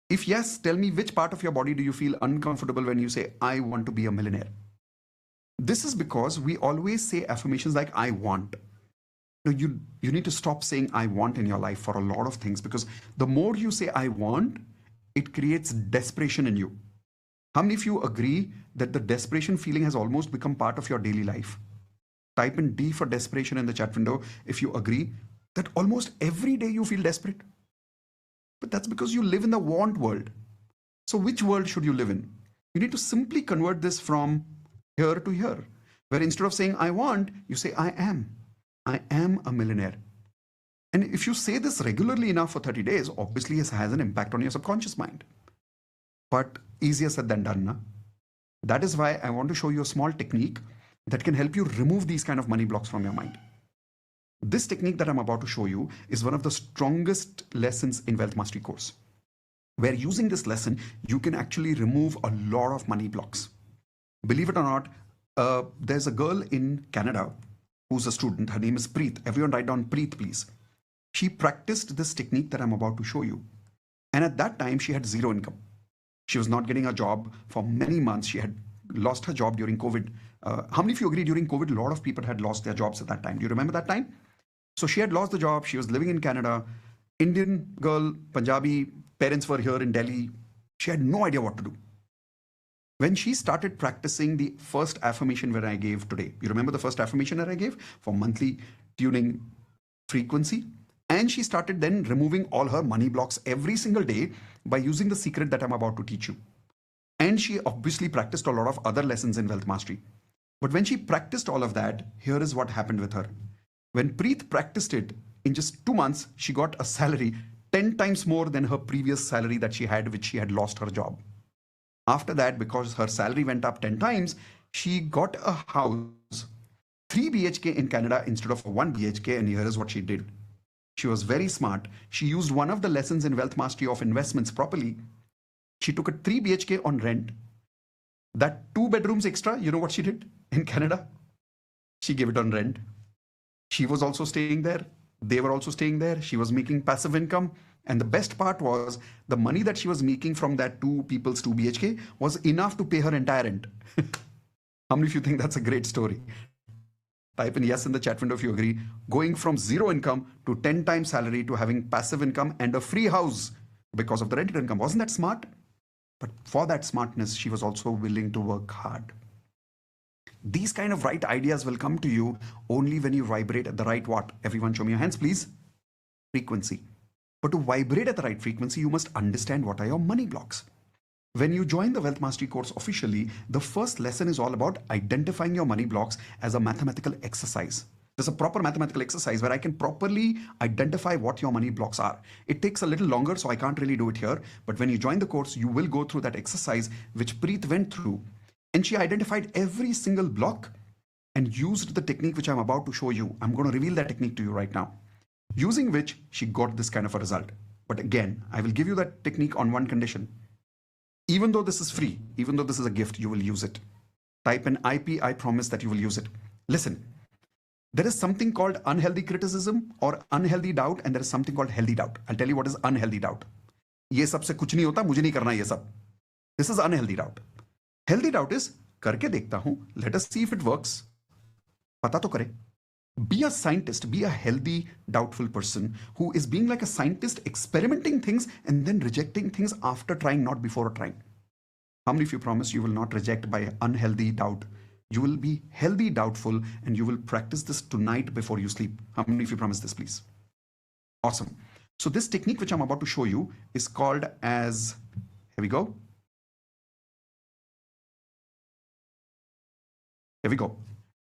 If yes, tell me which part of your body do you feel uncomfortable when you say, I want to be a millionaire? This is because we always say affirmations like, I want. No, you need to stop saying I want in your life for a lot of things, because the more you say I want, it creates desperation in you. How many of you agree that the desperation feeling has almost become part of your daily life? Type in D for desperation in the chat window if you agree that almost every day you feel desperate. But that's because you live in the want world. So which world should you live in? You need to simply convert this from here to here, where instead of saying I want, you say I am. I am a millionaire. And if you say this regularly enough for 30 days, obviously it has an impact on your subconscious mind. But easier said than done, na? That is why I want to show you a small technique that can help you remove these kind of money blocks from your mind. This technique that I'm about to show you is one of the strongest lessons in Wealth Mastery course, where using this lesson, you can actually remove a lot of money blocks. Believe it or not, there's a girl in Canada who's a student. Her name is Preet. Everyone write down Preet, please. She practiced this technique that I'm about to show you. And at that time, she had zero income. She was not getting a job for many months. She had lost her job during COVID. How many of you agree during COVID, a lot of people had lost their jobs at that time? Do you remember that time? So she had lost the job. She was living in Canada. Indian girl, Punjabi, parents were here in Delhi. She had no idea what to do. When she started practicing the first affirmation that I gave today, you remember the first affirmation that I gave for monthly tuning frequency? And she started then removing all her money blocks every single day by using the secret that I'm about to teach you. And she obviously practiced a lot of other lessons in Wealth Mastery. But when she practiced all of that, here is what happened with her. When Preet practiced it, in just 2 months, she got a salary 10 times more than her previous salary that she had, which she had lost her job. After that, because her salary went up 10 times, she got a house, 3 BHK in Canada instead of 1 BHK. And here is what she did. She was very smart. She used one of the lessons in Wealth Mastery of investments properly. She took a 3 BHK on rent. That 2 bedrooms extra, you know what she did in Canada? She gave it on rent. She was also staying there. They were also staying there. She was making passive income. And the best part was the money that she was making from that 2 people's 2 BHK was enough to pay her entire rent. How many of you think that's a great story? Type in yes in the chat window if you agree. Going from 0 income to 10 times salary to having passive income and a free house because of the rented income. Wasn't that smart? But for that smartness, she was also willing to work hard. These kind of right ideas will come to you only when you vibrate at the right what? Everyone show me your hands, please. Frequency. But to vibrate at the right frequency, you must understand what are your money blocks. When you join the Wealth Mastery course officially, the first lesson is all about identifying your money blocks as a mathematical exercise. There's a proper mathematical exercise where I can properly identify what your money blocks are. It takes a little longer, so I can't really do it here. But when you join the course, you will go through that exercise, which Preet went through. And she identified every single block and used the technique which I'm about to show you. I'm going to reveal that technique to you right now. Using which she got this kind of a result. But again, I will give you that technique on one condition. Even though this is free, even though this is a gift, you will use it. Type in IP, I promise that you will use it. Listen, there is something called unhealthy criticism or unhealthy doubt, and there is something called healthy doubt. I'll tell you what is unhealthy doubt. ये सब से कुछ नहीं होता, मुझे नहीं करना ये सब. This is unhealthy doubt. Healthy doubt is करके देखता हूं, let us see if it works. पता तो करे. Be a scientist, be a healthy, doubtful person who is being like a scientist, experimenting things and then rejecting things after trying, not before trying. How many of you promise you will not reject by unhealthy doubt? You will be healthy, doubtful, and you will practice this tonight before you sleep. How many of you promise this, please? Awesome. So this technique which I'm about to show you is called as, here we go. Here we go.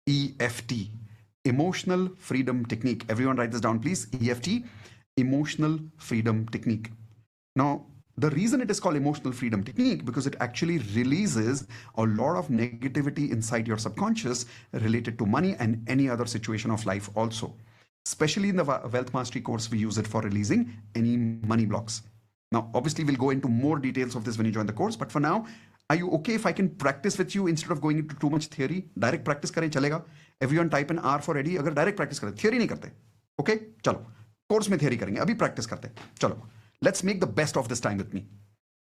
EFT. Emotional Freedom Technique. Everyone write this down, please. EFT, Emotional Freedom Technique. Now, the reason it is called Emotional Freedom Technique, because it actually releases a lot of negativity inside your subconscious related to money and any other situation of life also. Especially in the Wealth Mastery course, we use it for releasing any money blocks. Now, obviously, we'll go into more details of this when you join the course, but for now, are you okay if I can practice with you instead of going into too much theory? Direct practice करें चलेगा? Everyone type in R for ready. अगर direct practice करें, theory नहीं करते. Okay? चलो. Course में theory करेंगे. अभी practice करते. चलो. Let's make the best of this time with me.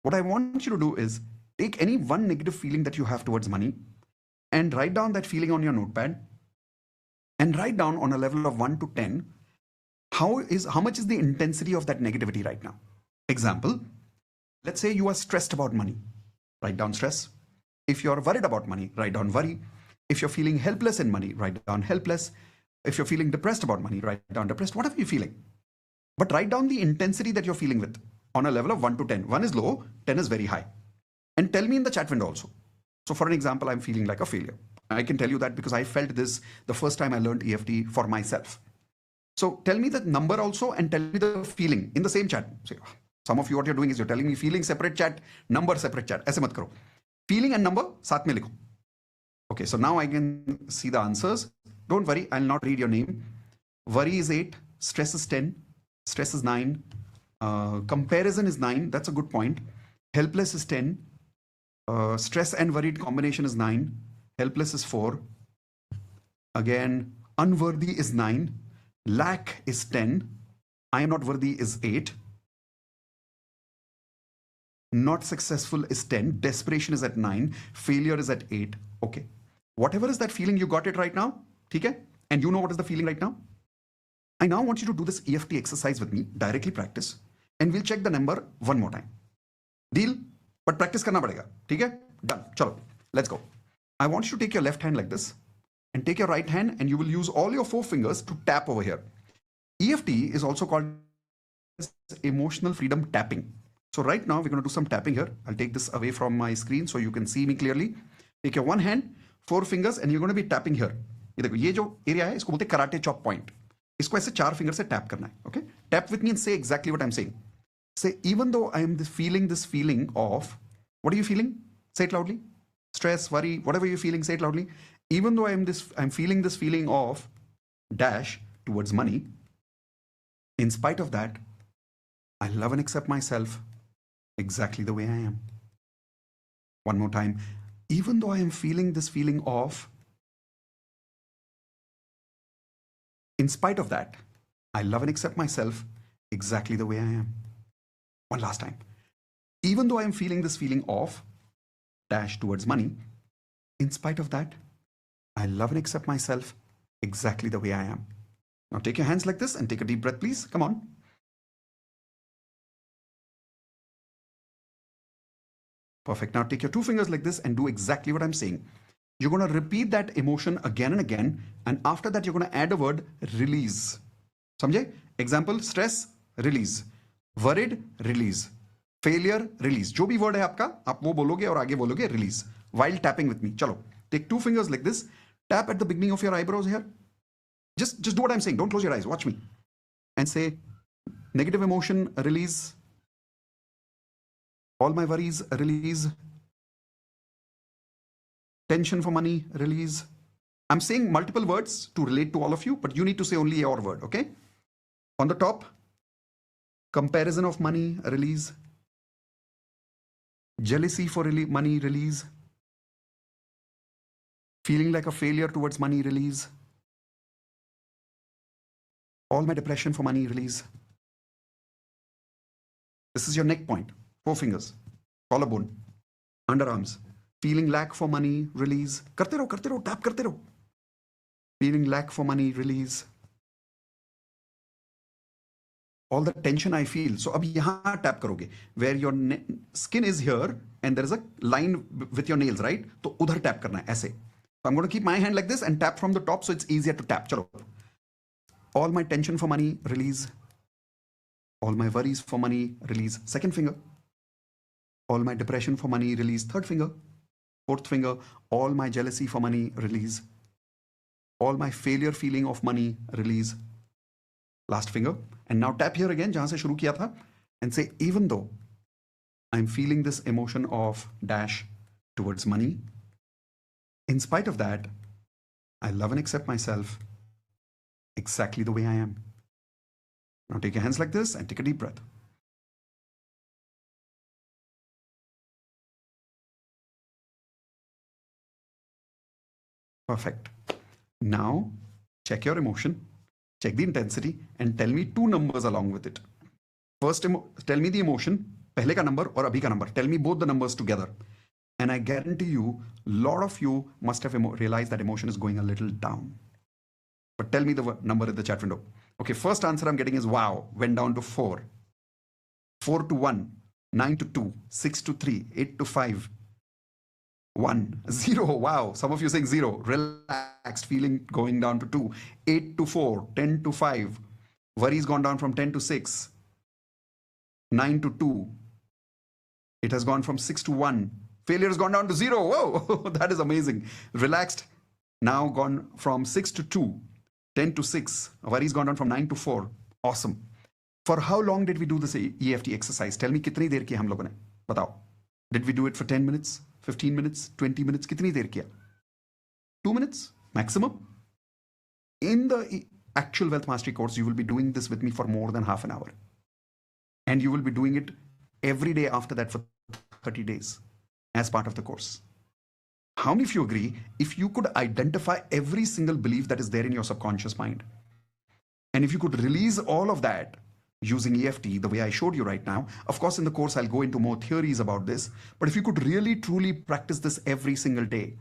What I want you to do is take any one negative feeling that you have towards money and write down that feeling on your notepad and write down on a level of 1 to 10 how much is the intensity of that negativity right now. Example, let's say you are stressed about money. Write down stress. If you're worried about money, write down worry. If you're feeling helpless in money, write down helpless. If you're feeling depressed about money, write down depressed. Whatever you're feeling. But write down the intensity that you're feeling with on a level of 1 to 10. 1 is low, 10 is very high. And tell me in the chat window also. So for an example, I'm feeling like a failure. I can tell you that because I felt this the first time I learned EFT for myself. So tell me the number also and tell me the feeling in the same chat. So some of you, what you're doing is you're telling me feeling separate chat, number separate chat. ऐसे मत करो. Feeling and number साथ में लिखो. Okay, so now I can see the answers. Don't worry, I'll not read your name. Worry is 8, stress is 10, stress is 9, comparison is 9, that's a good point. Helpless is 10, stress and worried combination is 9, helpless is 4, again, unworthy is 9, lack is 10, I am not worthy is 8, not successful is 10, desperation is at 9, failure is at 8. Okay, whatever is that feeling, you got it right now, okay? And you know what is the feeling right now? I now want you to do this EFT exercise with me, directly practice, and we'll check the number one more time. Deal? But practice करना पड़ेगा, ठीक है? Done. चलो, let's go. I want you to take your left hand like this, and take your right hand, and you will use all your 4 fingers to tap over here. EFT is also called emotional freedom tapping. So right now, we're going to do some tapping here. I'll take this away from my screen so you can see me clearly. Take your one hand, 4 fingers, and you're going to be tapping here. ये देखो, ये जो area है, इसको बोलते हैं karate chop point. इसको ऐसे 4 फिंगर से टैप करना है. Okay, tap with me and say exactly what I am saying. Say, even though I am feeling this feeling of, what are you feeling? Say it loudly. Stress, worry, whatever you're feeling, say it loudly. Even though I'm feeling this feeling of dash towards money, in spite of that, I love and accept myself exactly the way I am. One more time. Even though I am feeling this feeling of, in spite of that, I love and accept myself exactly the way I am. One last time. Even though I am feeling this feeling of dash towards money, in spite of that, I love and accept myself exactly the way I am. Now take your hands like this and take a deep breath, please. Come on. Perfect. Now take your 2 fingers like this and do exactly what I'm saying. You're going to repeat that emotion again and again. And after that, you're going to add a word, release. समझे? Example, stress, release. Worried, release. Failure, release. जो भी word है आपका, आप वो बोलोगे और आगे बोलोगे release. While tapping with me. चलो. Take 2 fingers like this. Tap at the beginning of your eyebrows here. Just do what I'm saying. Don't close your eyes. Watch me. And say, negative emotion, release. All my worries, release. Tension for money, release. I'm saying multiple words to relate to all of you, but you need to say only your word, okay? On the top, comparison of money, release. Jealousy for money, release. Feeling like a failure towards money, release. All my depression for money, release. This is your neck point. 4 fingers. Collarbone. Underarms. Feeling lack for money, release. करते रहो, tap करते रहो. Feeling lack for money, release. All the tension I feel. So अब यहाँ tap करोगे. Where your skin is here and there is a line with your nails, right? तो उधर tap करना है ऐसे. So I'm going to keep my hand like this and tap from the top so it's easier to tap. चलो. All my tension for money, release. All my worries for money, release. Second finger. All my depression for money, release. Third finger. Fourth finger. All my jealousy for money, release. All my failure feeling of money, release. Last finger. And now tap here again, जहाँ से शुरू किया था, and say, even though I'm feeling this emotion of dash towards money, in spite of that, I love and accept myself exactly the way I am. Now take your hands like this and take a deep breath. Perfect. Now check your emotion, check the intensity, and tell me 2 numbers along with it. First, tell me the emotion, पहले का number और अभी का number. Tell me both the numbers together. And I guarantee you, a lot of you must have realized that emotion is going a little down. But tell me the number in the chat window. Okay, first answer I'm getting is wow, went down to 4. 4 to 1, 9 to 2, 6 to 3, 8 to 5, 1, 0. Wow, some of you saying 0. Relaxed, feeling going down to 2. 8 to 4, 10 to 5. Worries gone down from 10 to 6. 9 to 2. It has gone from 6 to 1. Failure has gone down to 0. Whoa, that is amazing. Relaxed, now gone from 6 to 2. 10 to 6. Worries gone down from 9 to 4. Awesome. For how long did we do this EFT exercise? Tell me, कितनी देर किया हम लोगों ने? बताओ. Did we do it for 10 minutes, 15 minutes, 20 minutes? कितनी देर किया? 2 minutes maximum? In the actual Wealth Mastery course, you will be doing this with me for more than half an hour. And you will be doing it every day after that for 30 days as part of the course. How many of you agree if you could identify every single belief that is there in your subconscious mind, and if you could release all of that using EFT the way I showed you right now? Of course, in the course, I'll go into more theories about this, but if you could really, truly practice this every single day,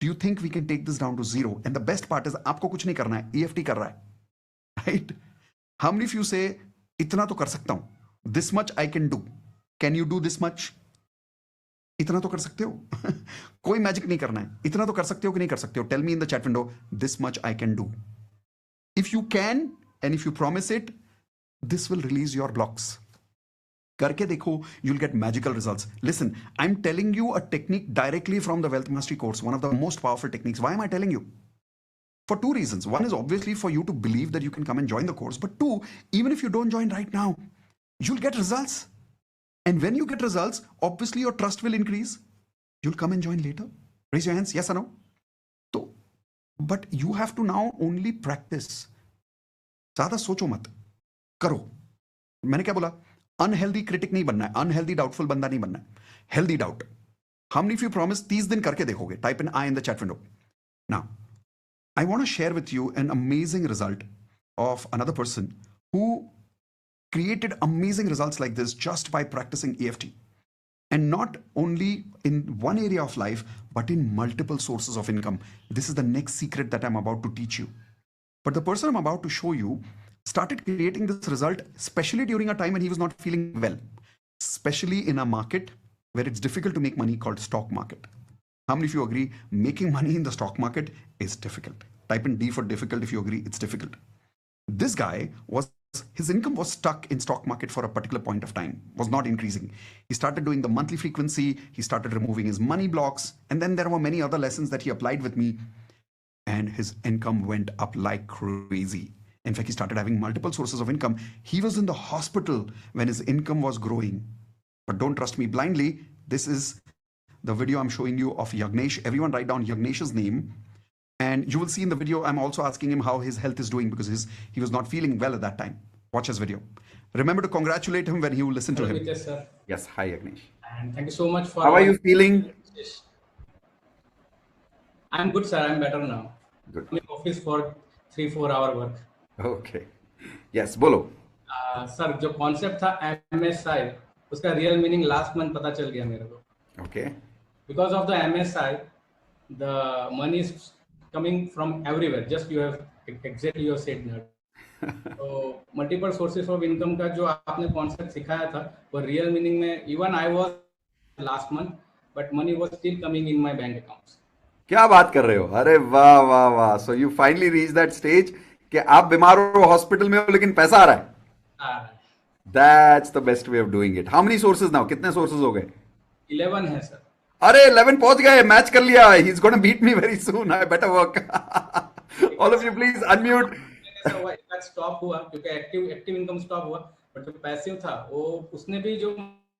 do you think we can take this down to 0? And the best part is, आपको कुछ नहीं करना है, EFT कर रहा है, right? How many of you say, इतना तो कर सकता हूँ, this much I can do? Can you do this much? इतना तो कर सकते हो? कोई मैजिक नहीं करना है, इतना तो कर सकते हो कि नहीं कर सकते हो? Tell me in the chat window, this much I can do. If you can, and if you promise it, this will release your blocks. करके देखो, you'll get magical results. Listen, I'm telling you a technique directly from the Wealth Mastery course, one of the most powerful techniques. Why am I telling you? For two reasons. One is obviously for you to believe that you can come and join the course. But two, even if you don't join right now, you'll get results. And when you get results, obviously your trust will increase. You'll come and join later. Raise your hands, yes or no? So, but you have to now only practice. ज़्यादा सोचो मत, करो. मैंने क्या बोला? Unhealthy critic नहीं बनना है, unhealthy doubtful बंदा नहीं बनना है. Healthy doubt. How many of you promise 30 दिन करके देखोगे? Type in I in the chat window. Now, I want to share with you an amazing result of another person who created amazing results like this just by practicing EFT. And not only in one area of life, but in multiple sources of income. This is the next secret that I'm about to teach you. But the person I'm about to show you started creating this result, especially during a time when he was not feeling well, especially in a market where it's difficult to make money, called stock market. How many of you agree making money in the stock market is difficult? Type in D for difficult if you agree it's difficult. This guy his income was stuck in stock market for a particular point of time, was not increasing. He started doing the monthly frequency, he started removing his money blocks, and then there were many other lessons that he applied with me, and his income went up like crazy. In fact, he started having multiple sources of income. He was in the hospital when his income was growing. But don't trust me blindly. This is the video I'm showing you of Yagnesh. Everyone write down Yagnesh's name. And you will see in the video, I'm also asking him how his health is doing because he was not feeling well at that time. Watch his video. Remember to congratulate him when you listen to him. Mitesh, sir. Yes, hi Yagnesh. And thank you so much for... How are you feeling? I'm good, sir. I'm better now. Good. I'm in office for 3-4 hour work. Okay. Yes, bolo. Sir जो concept था MSI उसका real meaning last month पता चल गया मेरे को. Okay. Because of the MSI, the money is coming from everywhere. Just you have exactly you said that. तो multiple sources of income का जो आपने कॉन्सेप्ट सिखाया था वो रियल मीनिंग में even I was last month but money was still coming in my bank accounts. क्या बात कर रहे हो? अरे वाह वाह वाह. So you finally reach that stage कि आप बीमार हो, हॉस्पिटल में हो, लेकिन पैसा आ रहा है. That's the best way of doing it. How many sources now? कितने sources हो गए? 11 है सर. अरे 11 पहुंच गए, मैच कर लिया. He's going to beat me very soon. I better work. All of you please unmute. Stop हुआ क्योंकि एक्टिव इनकम स्टॉप हुआ, बट जो पैसिव था वो उसने भी जो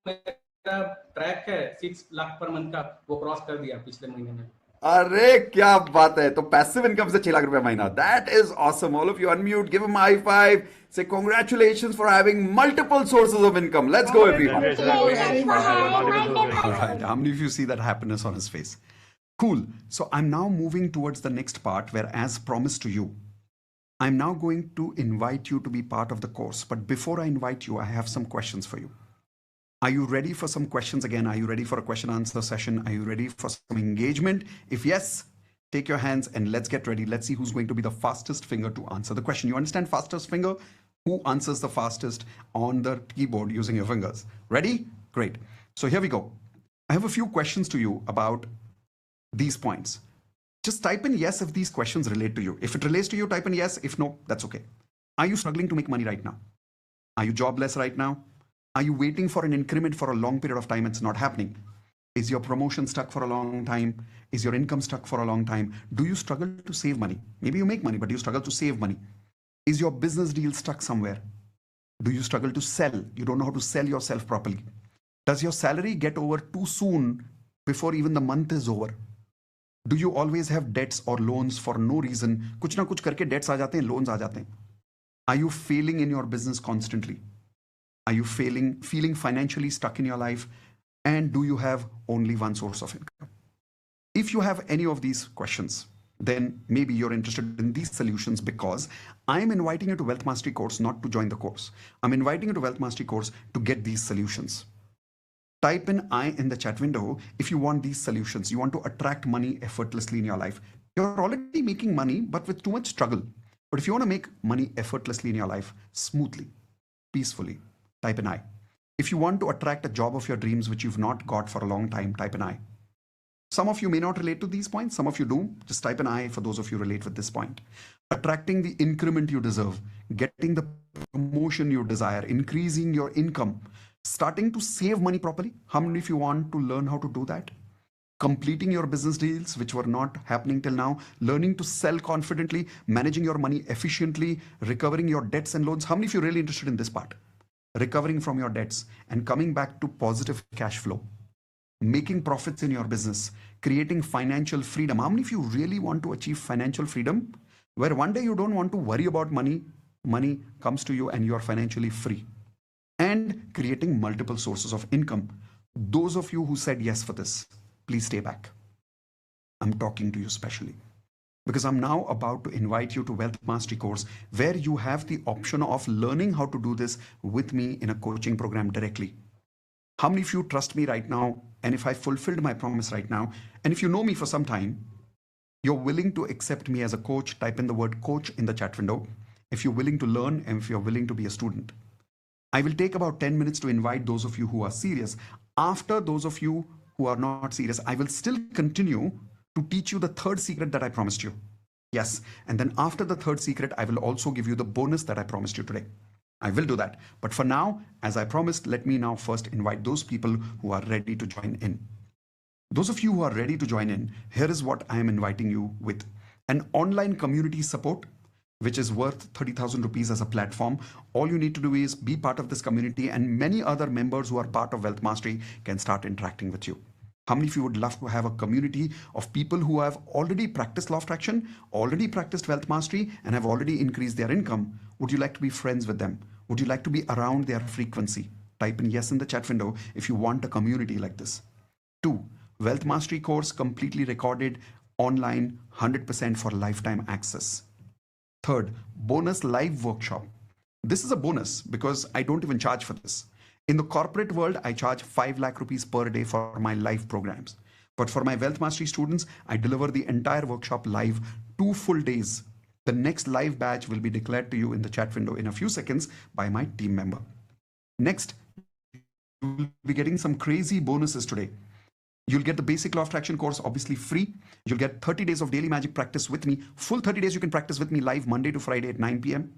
मेरा ट्रैक है 6 लाख पर मंथ का वो क्रॉस कर दिया पिछले महीने में. अरे क्या बात है. तो पैसिव इनकम से 6 लाख रुपए महीना. That is awesome. All of you unmute, give him a high five, say congratulations for having multiple sources of income. Let's go everyone. All right. How many of you see that happiness on his face? Cool. So I'm now moving towards the next part where, as promised to you, I'm now going to invite you to be part of the course. But before I invite you, I have some questions for you. Are you ready for some questions again? Are you ready for a question answer session? Are you ready for some engagement? If yes, take your hands and let's get ready. Let's see who's going to be the fastest finger to answer the question. You understand fastest finger? Who answers the fastest on the keyboard using your fingers? Ready? Great. So here we go. I have a few questions to you about these points. Just type in yes if these questions relate to you. If it relates to you, type in yes. If no, that's okay. Are you struggling to make money right now? Are you jobless right now? Are you waiting for an increment for a long period of time? It's not happening. Is your promotion stuck for a long time? Is your income stuck for a long time? Do you struggle to save money? Maybe you make money, but you struggle to save money. Is your business deal stuck somewhere? Do you struggle to sell? You don't know how to sell yourself properly. Does your salary get over too soon before even the month is over? Do you always have debts or loans for no reason? कुछ ना कुछ करके debts आ जाते हैं, loans आ जाते हैं. Are you failing in your business constantly? Are you feeling financially stuck in your life? And do you have only one source of income? If you have any of these questions, then maybe you're interested in these solutions, because I'm inviting you to Wealth Mastery course, not to join the course. I'm inviting you to Wealth Mastery course to get these solutions. Type in I in the chat window if you want these solutions. You want to attract money effortlessly in your life. You're already making money, but with too much struggle. But if you want to make money effortlessly in your life, smoothly, peacefully, type in I. If you want to attract a job of your dreams, which you've not got for a long time, type in I. Some of you may not relate to these points. Some of you do. Just type in I for those of you who relate with this point. Attracting the increment you deserve, getting the promotion you desire, increasing your income, starting to save money properly. How many of you want to learn how to do that? completing your business deals which were not happening till now, learning to sell confidently, managing your money efficiently, recovering your debts and loans. How many of you are really interested in this part? Recovering from your debts and coming back to positive cash flow, making profits in your business, creating financial freedom. How many of you really want to achieve financial freedom where one day you don't want to worry about money, money comes to you and you are financially free? And creating multiple sources of income. Those of you who said yes for this, please stay back. I'm talking to you specially because I'm now about to invite you to Wealth Mastery course where you have the option of learning how to do this with me in a coaching program directly. How many of you trust me right now? And if I fulfilled my promise right now, and if you know me for some time, you're willing to accept me as a coach, type in the word coach in the chat window. If you're willing to learn and if you're willing to be a student. I will take about 10 minutes to invite those of you who are serious. After those of you who are not serious, I will still continue to teach you the third secret that I promised you. Yes. And then after the third secret, I will also give you the bonus that I promised you today. I will do that. But for now, as I promised, let me now first invite those people who are ready to join in. Those of you who are ready to join in, here is what I am inviting you with. An online community support, which is worth 30,000 rupees as a platform. All you need to do is be part of this community and many other members who are part of Wealth Mastery can start interacting with you. How many of you would love to have a community of people who have already practiced law of attraction, already practiced Wealth Mastery, and have already increased their income? Would you like to be friends with them? Would you like to be around their frequency? Type in yes in the chat window if you want a community like this. 2, Wealth Mastery course completely recorded online, 100% for lifetime access. 3rd, bonus live workshop. This is a bonus because I don't even charge for this. In the corporate world, I charge 5 lakh rupees per day for my live programs. But for my Wealth Mastery students, I deliver the entire workshop live 2 full days. The next live batch will be declared to you in the chat window in a few seconds by my team member. Next, you will be getting some crazy bonuses today. You'll get the basic law of attraction course, obviously free. You'll get 30 days of daily magic practice with me. Full 30 days you can practice with me live Monday to Friday at 9 p.m.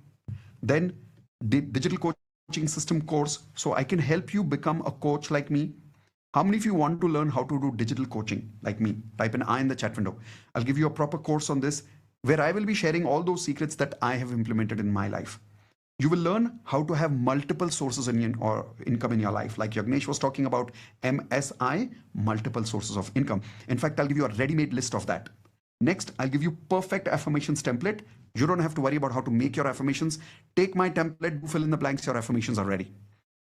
Then the digital coaching system course, so I can help you become a coach like me. How many of you want to learn how to do digital coaching like me? Type an I in the chat window. I'll give you a proper course on this where I will be sharing all those secrets that I have implemented in my life. You will learn how to have multiple sources or income in your life. Like Yagnesh was talking about MSI, multiple sources of income. In fact, I'll give you a ready-made list of that. Next, I'll give you perfect affirmations template. You don't have to worry about how to make your affirmations. Take my template, fill in the blanks, your affirmations are ready.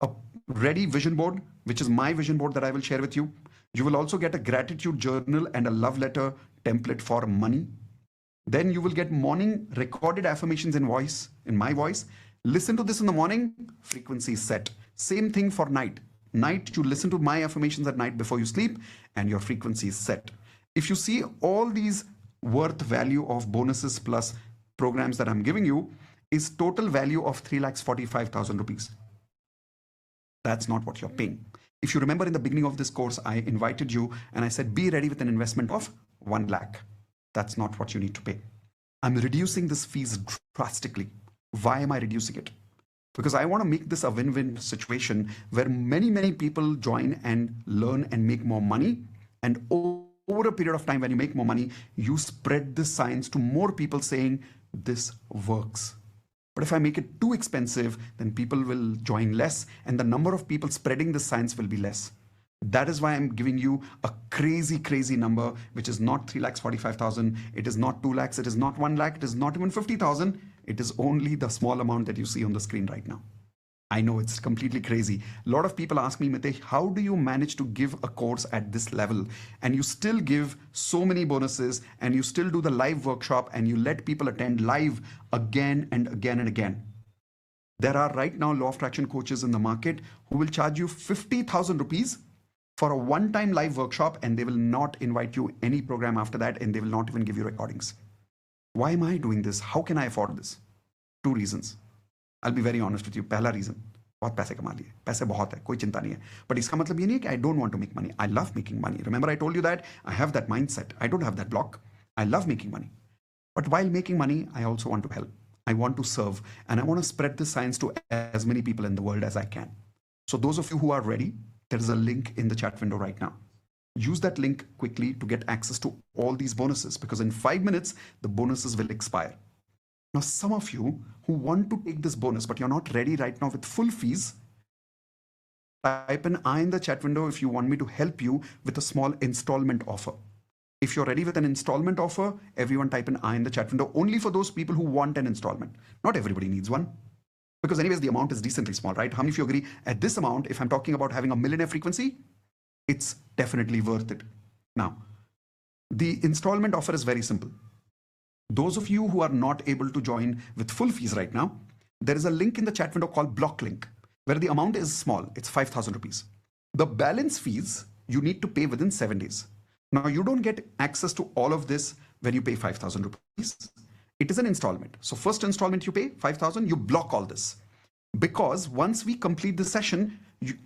A ready vision board, which is my vision board that I will share with you. You will also get a gratitude journal and a love letter template for money. Then you will get morning recorded affirmations in my voice. Listen to this in the morning, frequency is set. Same thing for night. Night, you listen to my affirmations at night before you sleep and your frequency is set. If you see all these worth value of bonuses plus programs that I'm giving you is total value of 3,45,000 rupees. That's not what you're paying. If you remember in the beginning of this course, I invited you and I said, be ready with an investment of 1 lakh. That's not what you need to pay. I'm reducing this fees drastically. Why am I reducing it? Because I want to make this a win-win situation where many people join and learn and make more money. And over a period of time, when you make more money, you spread this science to more people saying this works. But if I make it too expensive, then people will join less and the number of people spreading this science will be less. That is why I'm giving you a crazy number, which is not 3,45,000. It is not 2 lakhs. It is not 1 lakh. It is not even 50,000. It is only the small amount that you see on the screen right now. I know it's completely crazy. A lot of people ask me, Mitesh, how do you manage to give a course at this level? And you still give so many bonuses and you still do the live workshop and you let people attend live again and again and again. There are right now law of attraction coaches in the market who will charge you 50,000 rupees for a one-time live workshop and they will not invite you any program after that and they will not even give you recordings. Why am I doing this? How can I afford this? 2 reasons. I'll be very honest with you. पहला reason, बहुत पैसे कमा लिए, पैसे बहुत है, कोई चिंता नहीं है. But इसका मतलब ये नहीं है कि I don't want to make money. I love making money. Remember I told you that I have that mindset. I don't have that block. I love making money. But while making money, I also want to help. I want to serve and I want to spread this science to as many people in the world as I can. So those of you who are ready, there is a link in the chat window right now. Use that link quickly to get access to all these bonuses, because in 5 minutes, the bonuses will expire. Now, some of you who want to take this bonus, but you're not ready right now with full fees, type an I in the chat window if you want me to help you with a small installment offer. If you're ready with an installment offer, everyone type an I in the chat window, only for those people who want an installment. Not everybody needs one. Because anyways, the amount is decently small, right? How many of you agree at this amount, if I'm talking about having a millionaire frequency, it's definitely worth it. Now, the installment offer is very simple. Those of you who are not able to join with full fees right now, there is a link in the chat window called block link, where the amount is small. It's 5,000 rupees. The balance fees you need to pay within 7 days. Now, you don't get access to all of this when you pay 5,000 rupees. It is an installment. So first installment you pay 5,000, you block all this. Because once we complete the session,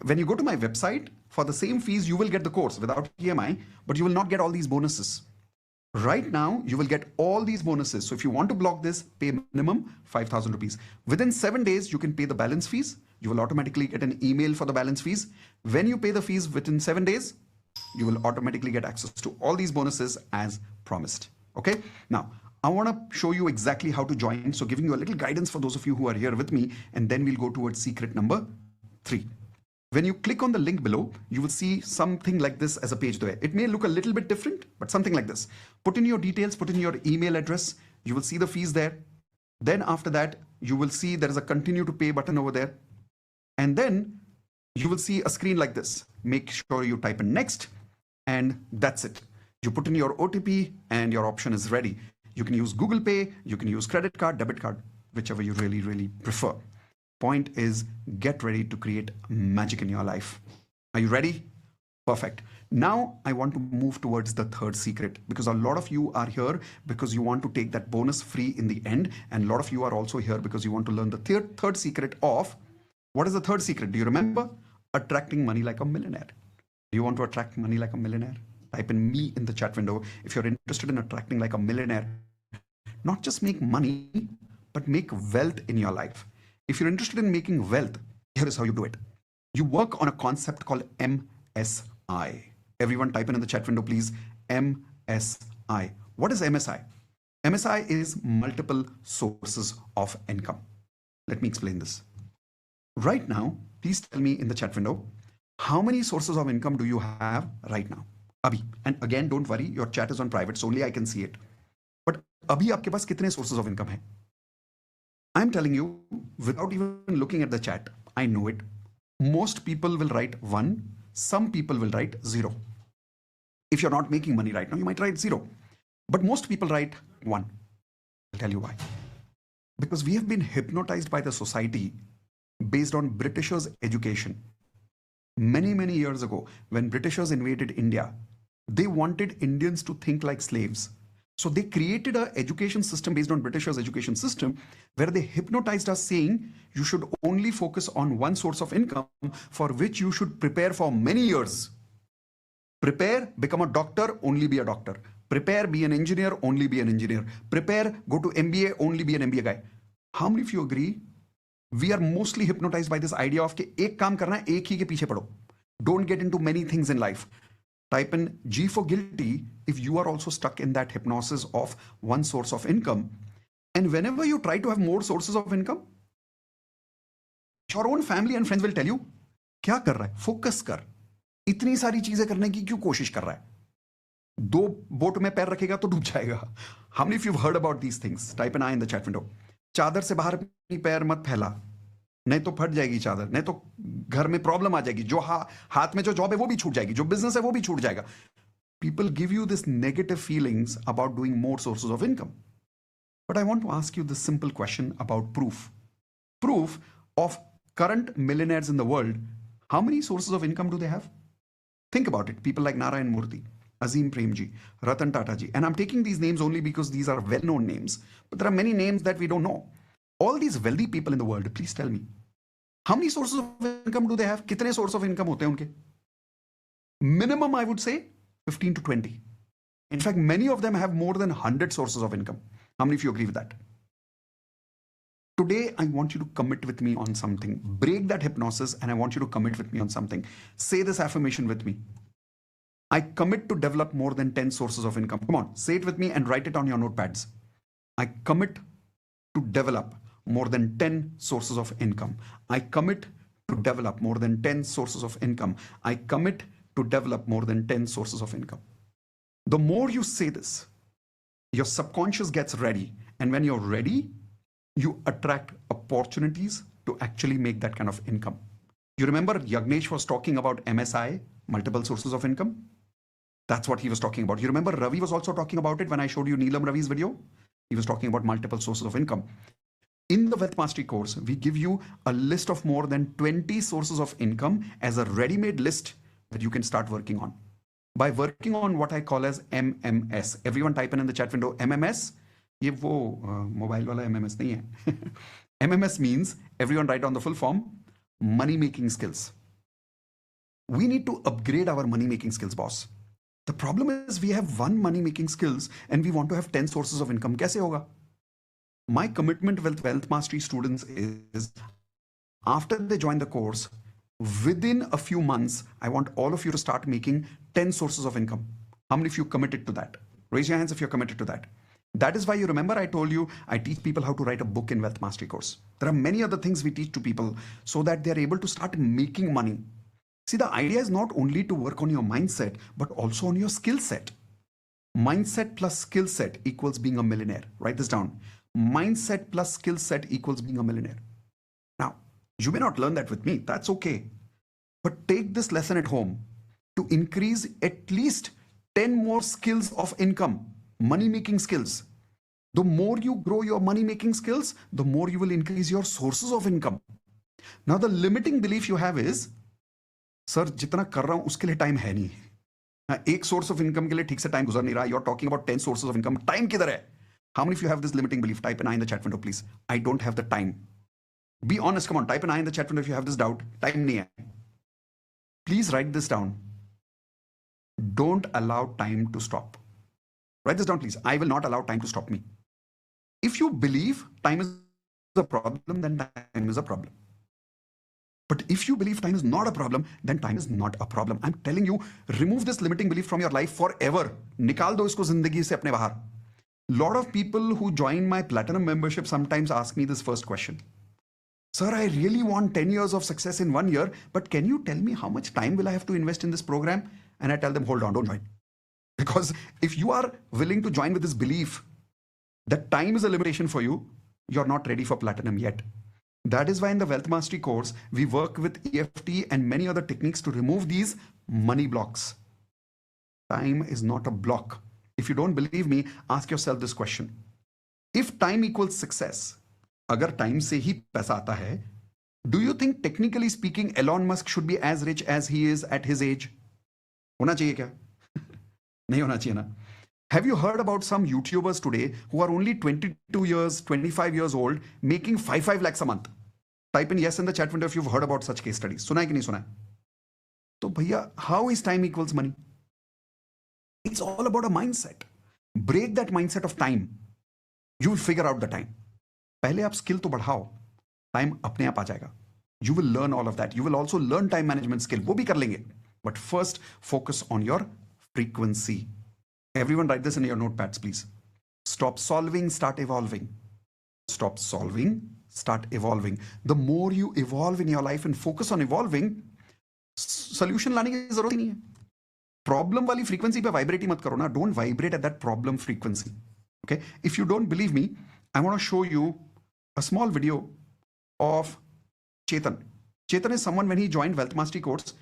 when you go to my website, for the same fees, you will get the course without EMI, but you will not get all these bonuses. Right now, you will get all these bonuses. So if you want to block this, pay minimum 5,000 rupees. Within 7 days, you can pay the balance fees. You will automatically get an email for the balance fees. When you pay the fees within 7 days, you will automatically get access to all these bonuses as promised. Okay? Now, I want to show you exactly how to join. So giving you a little guidance for those of you who are here with me, and then we'll go towards secret number 3. When you click on the link below, you will see something like this as a page there. It may look a little bit different, but something like this. Put in your details, put in your email address. You will see the fees there. Then after that, you will see there is a continue to pay button over there. And then you will see a screen like this. Make sure you type in next, and that's it. You put in your OTP and your option is ready. You can use Google Pay, you can use credit card, debit card, whichever you really, really prefer. Point is, get ready to create magic in your life. Are you ready? Perfect. Now I want to move towards the third secret, because a lot of you are here because you want to take that bonus free in the end. And a lot of you are also here because you want to learn the third secret of, what is the third secret? Do you remember? Attracting money like a millionaire. Do you want to attract money like a millionaire? Type in me in the chat window if you're interested in attracting like a millionaire. Not just make money, but make wealth in your life. If you're interested in making wealth, here is how you do it. You work on a concept called MSI. Everyone type in the chat window, please. MSI. What is MSI? MSI is multiple sources of income. Let me explain this. Right now, please tell me in the chat window, how many sources of income do you have right now? Abhi. And again, don't worry, your chat is on private, so only I can see it. But abhi aapke paas kitne sources of income hai? I'm telling you, without even looking at the chat, I know it. Most people will write 1, some people will write 0. If you're not making money right now, you might write 0. But most people write 1. I'll tell you why. Because we have been hypnotized by the society based on Britishers' education. Many, many years ago, when Britishers invaded India, they wanted Indians to think like slaves. So they created an education system based on Britishers' education system, where they hypnotized us saying, you should only focus on one source of income for which you should prepare for many years. Prepare, become a doctor, only be a doctor. Prepare, be an engineer, only be an engineer. Prepare, go to MBA, only be an MBA guy. How many of you agree? We are mostly hypnotized by this idea of कि एक काम करना है, एक ही के पीछे पड़ो. Don't get into many things in life. Type in G for guilty if you are also stuck in that hypnosis of one source of income. And whenever you try to have more sources of income, your own family and friends will tell you, क्या कर रहा है? Focus कर. इतनी सारी चीजें करने की क्यों कोशिश कर रहा है? 2 बोट में पैर रखेगा तो डूब जाएगा. How many of you have heard about these things? Type an I in the chat window. चादर से बाहर अपनी पैर मत फैला, नहीं तो फट जाएगी चादर, नहीं तो घर में प्रॉब्लम आ जाएगी, जो हाथ में जो जॉब है वो भी छूट जाएगी, जो बिजनेस है वो भी छूट जाएगा. People give you this negative feelings about doing more sources of income. But I want to ask you this simple question about proof. Proof of current millionaires in the world. How many sources of income do they have? Think about it. People like Narayan Murthy, Azim Premji, Ratan Tata ji. And I'm taking these names only because these are well-known names. But there are many names that we don't know. All these wealthy people in the world, please tell me, how many sources of income do they have? कितने sources of income होते हैं उनके? Minimum, I would say, 15 to 20. In fact, many of them have more than 100 sources of income. How many of you agree with that? Today, I want you to commit with me on something. Break that hypnosis, and I want you to commit with me on something. Say this affirmation with me. I commit to develop more than 10 sources of income. Come on, say it with me and write it on your notepads. I commit to develop more than 10 sources of income. I commit to develop more than 10 sources of income. I commit to develop more than 10 sources of income. The more you say this, your subconscious gets ready. And when you're ready, you attract opportunities to actually make that kind of income. You remember Yagnesh was talking about MSI, multiple sources of income? That's what he was talking about. You remember Ravi was also talking about it when I showed you Neelam Ravi's video? He was talking about multiple sources of income. In the Wealth Mastery course, we give you a list of more than 20 sources of income as a ready-made list that you can start working on. By working on what I call as MMS. Everyone type in the chat window, MMS. ये वो mobile वाला MMS नहीं है. MMS means, everyone write down the full form, money making skills. We need to upgrade our money making skills, boss. The problem is we have one money making skills and we want to have 10 sources of income. कैसे होगा? My commitment with Wealth Mastery students is, after they join the course, within a few months, I want all of you to start making 10 sources of income. How many of you committed to that? Raise your hands if you're committed to that. That is why you remember I told you I teach people how to write a book in Wealth Mastery course. There are many other things we teach to people so that they're able to start making money. See, the idea is not only to work on your mindset, but also on your skill set. Mindset plus skill set equals being a millionaire. Write this down. Mindset plus skill set equals being a millionaire. Now, you may not learn that with me. That's okay. But take this lesson at home to increase at least 10 more skills of income, money-making skills. The more you grow your money-making skills, the more you will increase your sources of income. Now, the limiting belief you have is, sir जितना कर रहा हूं उसके लिए time है नहीं. एक source of income के लिए ठीक से टाइम गुजर नहीं रहा. You are talking about 10 sources of income. Time किधर है? How many of you have this limiting belief? Type an I in the chat window, please. I don't have the time. Be honest, come on. Type an I in the chat window if you have this doubt. Time nahi hai. Please write this down. Don't allow time to stop. Write this down, please. I will not allow time to stop me. If you believe time is a problem, then time is a problem. But if you believe time is not a problem, then time is not a problem. I'm telling you, remove this limiting belief from your life forever. निकाल दो इसको जिंदगी से अपने बाहर. Lot of people who join my platinum membership sometimes ask me this first question. Sir, I really want 10 years of success in 1 year, but can you tell me how much time will I have to invest in this program? And I tell them, hold on, don't join. Because if you are willing to join with this belief that time is a limitation for you, you're not ready for platinum yet. That is why in the Wealth Mastery course, we work with EFT and many other techniques to remove these money blocks. Time is not a block. If you don't believe me, ask yourself this question. If time equals success, agar time se hi paisa aata hai, do you think technically speaking Elon Musk should be as rich as he is at his age? Hona chahiye kya? Nahi hona chahiye na. Have you heard about some YouTubers today who are only 22 years, 25 years old, making 5 lakhs a month? Type in yes in the chat window if you've heard about such case studies. Suna hai ki nahi suna hai? So bhaiya, how is time equals money? It's all about a mindset. Break that mindset of time. You will figure out the time. पहले आप skill तो बढ़ाओ. Time अपने आप आ जाएगा. You will learn all of that. You will also learn time management skill. वो भी कर लेंगे. But first, focus on your frequency. Everyone write this in your notepads, please. Stop solving, start evolving. Stop solving, start evolving. The more you evolve in your life and focus on evolving, solution लाने की जरूरत ही नहीं है. Problem वाली frequency पे vibrate ही मत करो ना. Don't vibrate at that problem frequency. Okay, if you don't believe me, I want to show you a small video of Chetan. Chetan is someone, when he joined Wealth Mastery course,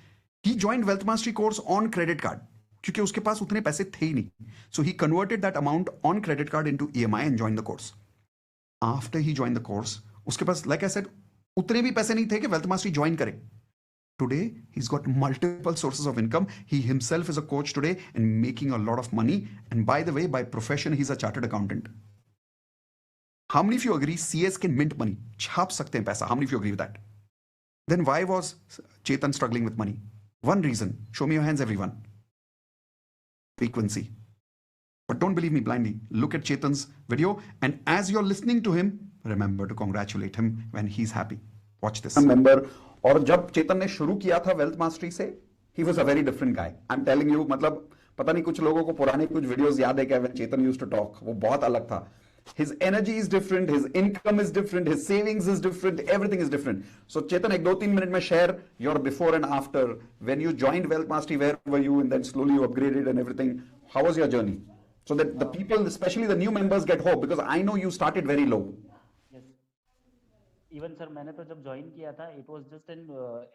he joined Wealth Mastery course on credit card क्योंकि उसके पास उतने पैसे थे ही नहीं. So he converted that amount on credit card into EMI and joined the course. After he joined the course, उसके पास, like I said, उतने भी पैसे नहीं थे कि Wealth Mastery join करे. Today, he's got multiple sources of income. He himself is a coach today and making a lot of money. And by the way, by profession, he's a chartered accountant. How many of you agree CS can mint money? छाप सकते हैं पैसा. How many of you agree with that? Then why was Chetan struggling with money? One reason. Show me your hands, everyone. Frequency. But don't believe me blindly. Look at Chetan's video. And as you're listening to him, remember to congratulate him when he's happy. Watch this. Member. और जब चेतन ने शुरू किया था wealth mastery से, He was a very different guy. I'm telling you, मतलब पता नहीं कुछ लोगों को पुराने कुछ वीडियोस याद है क्या when Chetan used to talk, वो बहुत अलग था. His energy is different, his income is different, his savings is different, everything is different. So Chetan, एक 2-3 मिनट में share your before and after. When you joined Wealth Mastery, where were you? And then slowly you upgraded and everything. How was your journey? So that the people, especially the new members, get hope, because I know you started very low. Even sir मैंने तो जब join किया था it was just an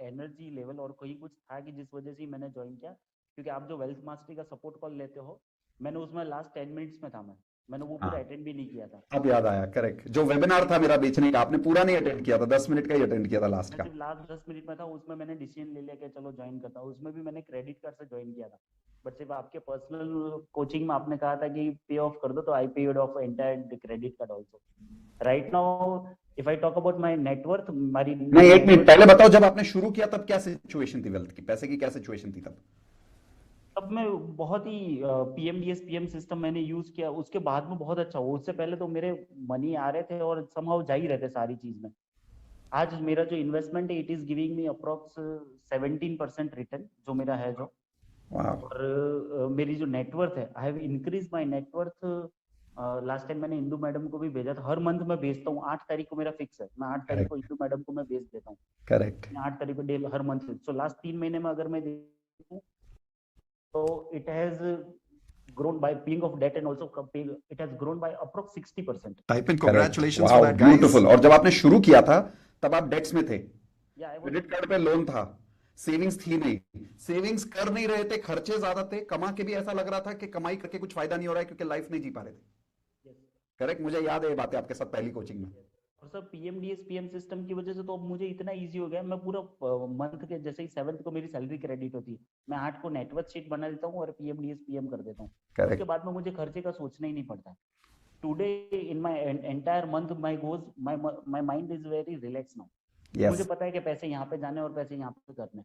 energy level और कोई कुछ था कि जिस वजह से मैंने ज्वाइन किया, क्योंकि आप जो वेल्थ मास्टरी का सपोर्ट कॉल लेते हो, मैंने उसमें लास्ट 10 मिनट्स में था, मैंने वो पूरा अटेंड भी नहीं किया था. अब याद आया, करेक्ट. जो वेबिनार था मेरा बेचने का, आपने पूरा नहीं अटेंड किया था, 10 मिनट का ही अटेंड किया था लास्ट का. लास्ट 10 मिनट में था, उसमें मैंने डिसीजन ले लिया कि चलो ज्वाइन करता हूँ. उसमें भी मैंने क्रेडिट कार्ड से ज्वाइन किया था, बट सिर्फ आपके पर्सनल कोचिंग में आपने कहा था कि पे ऑफ कर दो, तो I paid of entire credit card also. Right now if I talk about my net worth, हमारी नहीं, एक मिनट पहले बताओ, जब आपने शुरू किया तब क्या सिचुएशन थी वेल्थ की, पैसे की क्या सिचुएशन थी तब? तब मैं बहुत ही पीएमडीएस पीएम सिस्टम मैंने यूज किया, उसके बाद में बहुत अच्छा हुआ. उससे पहले तो मेरे मनी आ रहे थे और समहाउ जा ही रहे थे सारी चीज में. आज मेरा जो इन्वेस्टमेंट है it is giving me approx 17% return जो मेरा है जो. और मेरी जो नेटवर्थ है, I have increase my net worth. Last time मैंने इंदू मैडम को भी भेजा था, हर मंथ मैं भेजता हूँ. 8 तारीख को मेरा फिक्स है, मैं 8 तारीख को इंदू मैडम को मैं भेज देता हूँ. करेक्ट. 8 तारीख को डेली हर मंथ. सो लास्ट 3 महीने में अगर मैं देखूँ तो it has grown by paying of debt and also it has grown by approx 60%. Type in congratulations for that, guys. Beautiful. और जब आपने शुरू किया था तब आप डेट्स में थे, क्रेडिट कार्ड पे लोन था, सेविंग्स थी नहीं, सेविंग्स कर नहीं रहे थे, खर्चे ज्यादा थे, कमा के भी ऐसा लग रहा था कि कमाई करके कुछ फायदा नहीं हो रहा है क्योंकि लाइफ नहीं जी पा रहे थे. करेक्ट, मुझे याद है ये बातें आपके साथ पहली कोचिंग में. और सर पीएमडीएस पीएम सिस्टम की वजह से तो अब मुझे इतना इजी हो गया, मैं पूरा मंथ के जैसे ही 7th को मेरी सैलरी क्रेडिट होती है, मैं 8 को नेटवर्थ शीट बना देता हूँ और पीएमडीएस पीएम कर देता हूँ. उसके बाद में मुझे खर्चे का सोचना ही नहीं पड़ता. Today in my entire month my goes my mind is very relax now. मुझे पता है कि पैसे यहाँ पे जाने और पैसे यहाँ पे करने.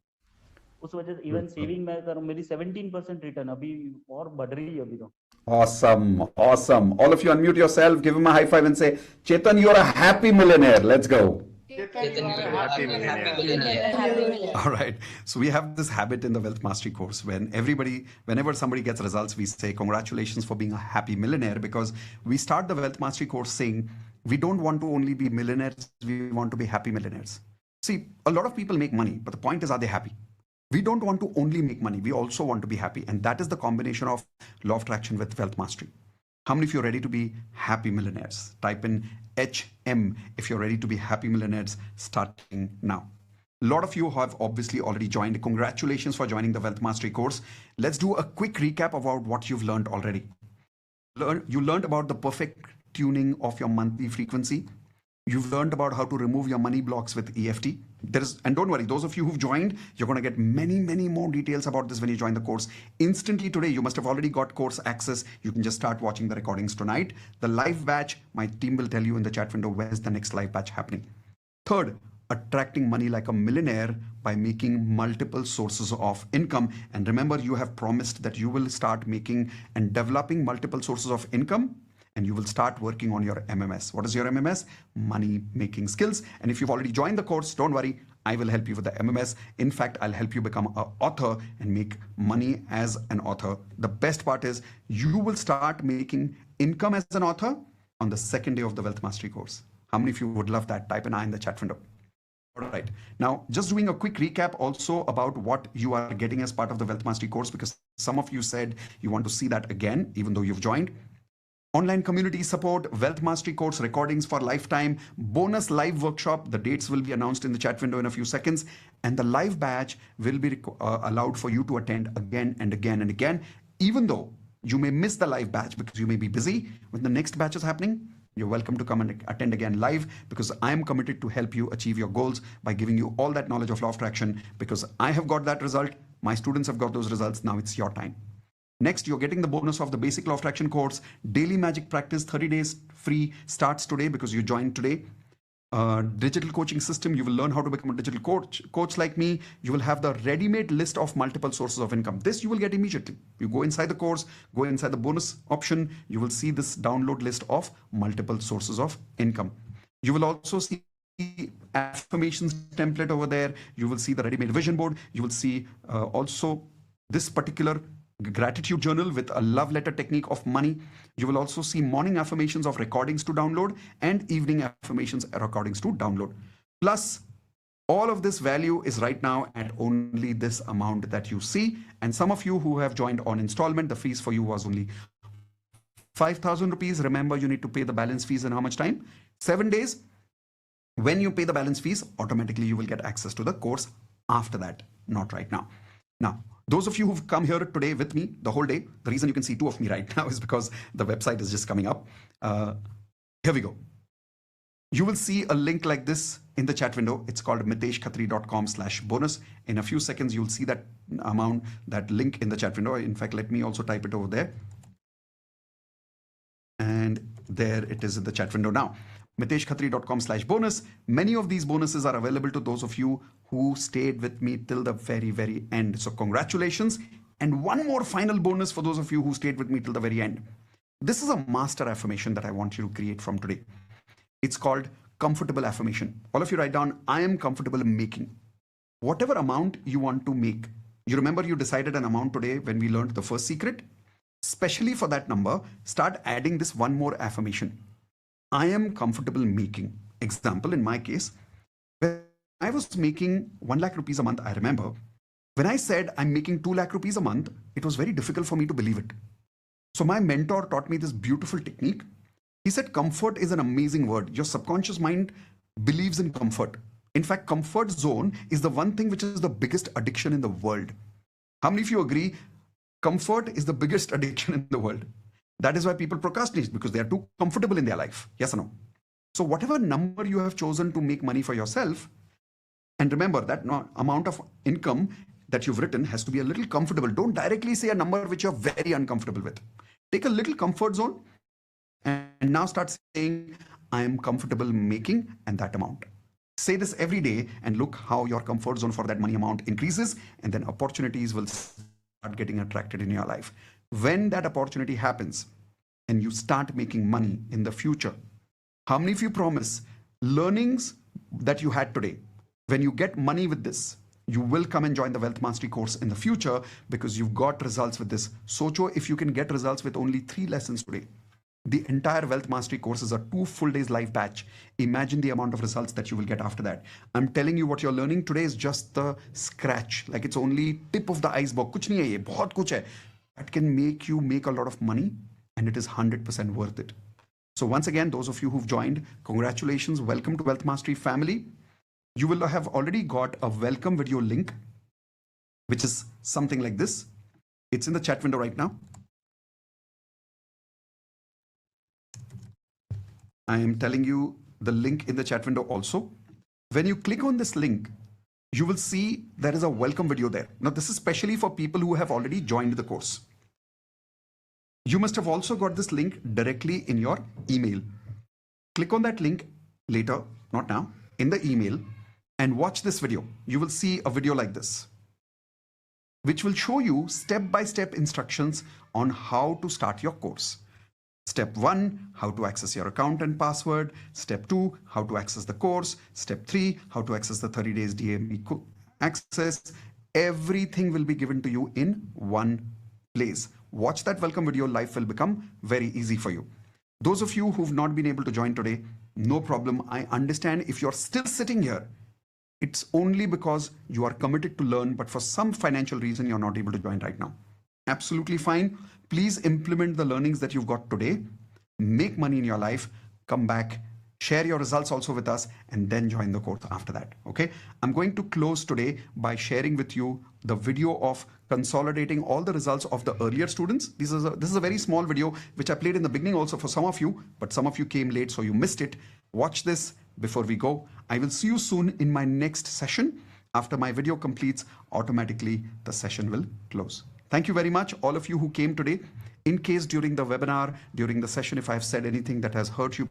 उस वजह से इवन सेविंग में करूँ, मेरी 17% रिटर्न अभी और बढ़ रही है अभी तो. Awesome, awesome. All of you unmute yourself, give him a high five and say, Chetan, you're a happy millionaire. Let's go. Chetan, you're a happy millionaire. All right. So we have this habit in the Wealth Mastery course whenever somebody gets results, we say, congratulations for being a happy millionaire, because we start the Wealth Mastery course saying, we don't want to only be millionaires, we want to be happy millionaires. See, a lot of people make money, but the point is, are they happy? We don't want to only make money, we also want to be happy. And that is the combination of law of attraction with Wealth Mastery. How many of you are ready to be happy millionaires? Type in HM if you're ready to be happy millionaires starting now. A lot of you have obviously already joined. Congratulations for joining the Wealth Mastery course. Let's do a quick recap about what you've learned already. You learned about the perfect tuning of your monthly frequency. You've learned about how to remove your money blocks with EFT. And don't worry, those of you who've joined, you're going to get many, many more details about this when you join the course. Instantly today, you must have already got course access. You can just start watching the recordings tonight. The live batch, my team will tell you in the chat window where's the next live batch happening. Third, attracting money like a millionaire by making multiple sources of income. And remember, you have promised that you will start making and developing multiple sources of income, and you will start working on your MMS. What is your MMS? Money making skills. And if you've already joined the course, don't worry, I will help you with the MMS. In fact, I'll help you become an author and make money as an author. The best part is you will start making income as an author on the second day of the Wealth Mastery course. How many of you would love that? Type an I in the chat window. All right. Now, just doing a quick recap also about what you are getting as part of the Wealth Mastery course, because some of you said you want to see that again, even though you've joined. Online community support, Wealth Mastery course recordings for lifetime, bonus live workshop. The dates will be announced in the chat window in a few seconds. And the live batch will be allowed for you to attend again and again and again, even though you may miss the live batch because you may be busy. When the next batch is happening, you're welcome to come and attend again live, because I am committed to help you achieve your goals by giving you all that knowledge of law of attraction, because I have got that result. My students have got those results. Now it's your time. Next, you're getting the bonus of the basic law of attraction course. Daily magic practice, 30 days free, starts today because you joined today. Digital coaching system, you will learn how to become a digital coach like me. You will have the ready-made list of multiple sources of income. This you will get immediately. You go inside the course, go inside the bonus option, you will see this download list of multiple sources of income. You will also see affirmations template over there. You will see the ready-made vision board. You will see also this particular gratitude journal with a love letter technique of money. You will also see morning affirmations of recordings to download and evening affirmations recordings to download. Plus, all of this value is right now at only this amount that you see. And some of you who have joined on installment, the fees for you was only 5,000 rupees. Remember, you need to pay the balance fees in how much time? 7 days. When you pay the balance fees, automatically you will get access to the course after that, not right now. Now, those of you who've come here today with me the whole day, the reason you can see two of me right now is because the website is just coming up. Here we go. You will see a link like this in the chat window. It's called miteshkhatri.com/bonus. In a few seconds, you'll see that amount, that link in the chat window. In fact, let me also type it over there. And there it is in the chat window now. miteshkhatri.com/bonus. Many of these bonuses are available to those of you who stayed with me till the very, very end. So congratulations. And one more final bonus for those of you who stayed with me till the very end. This is a master affirmation that I want you to create from today. It's called comfortable affirmation. All of you write down, I am comfortable in making. Whatever amount you want to make. You remember you decided an amount today when we learned the first secret? Especially for that number, start adding this one more affirmation. I am comfortable making. Example, in my case, when I was making 1 lakh rupees a month, I remember, when I said I'm making 2 lakh rupees a month, it was very difficult for me to believe it. So my mentor taught me this beautiful technique. He said, comfort is an amazing word. Your subconscious mind believes in comfort. In fact, comfort zone is the one thing which is the biggest addiction in the world. How many of you agree? Comfort is the biggest addiction in the world. That is why people procrastinate, because they are too comfortable in their life. Yes or no? So whatever number you have chosen to make money for yourself, and remember that amount of income that you've written has to be a little comfortable. Don't directly say a number which you're very uncomfortable with. Take a little comfort zone and now start saying, I am comfortable making and that amount. Say this every day and look how your comfort zone for that money amount increases, and then opportunities will start getting attracted in your life. When that opportunity happens and you start making money in the future, how many of you promise learnings that you had today, when you get money with this, you will come and join the Wealth Mastery course in the future because you've got results with this. Socho, if you can get results with only 3 lessons today, the entire Wealth Mastery course is a 2 full days live batch. Imagine the amount of results that you will get after that. I'm telling you, what you're learning today is just the scratch. Like, it's only tip of the iceberg. Kuch nahi hai ye, bahut kuch hai. That can make you make a lot of money, and it is 100% worth it. So once again, those of you who've joined, congratulations. Welcome to Wealth Mastery family. You will have already got a welcome video link, which is something like this. It's in the chat window right now. I am telling you the link in the chat window also. When you click on this link, you will see there is a welcome video there. Now, this is specially for people who have already joined the course. You must have also got this link directly in your email. Click on that link later, not now, in the email, and watch this video. You will see a video like this, which will show you step-by-step instructions on how to start your course. Step 1, how to access your account and password. Step 2, how to access the course. Step 3, how to access the 30 days DME access. Everything will be given to you in one place. Watch that welcome video. Life will become very easy for you. Those of you who've not been able to join today, no problem. I understand if you're still sitting here, it's only because you are committed to learn, but for some financial reason, you're not able to join right now. Absolutely fine. Please implement the learnings that you've got today. Make money in your life. Come back. Share your results also with us, and then join the course after that. Okay. I'm going to close today by sharing with you the video of consolidating all the results of the earlier students. This is a very small video, which I played in the beginning also for some of you, but some of you came late, so you missed it. Watch this before we go. I will see you soon in my next session. After my video completes, automatically the session will close. Thank you very much, all of you who came today. In case during the webinar, during the session, if I have said anything that has hurt you,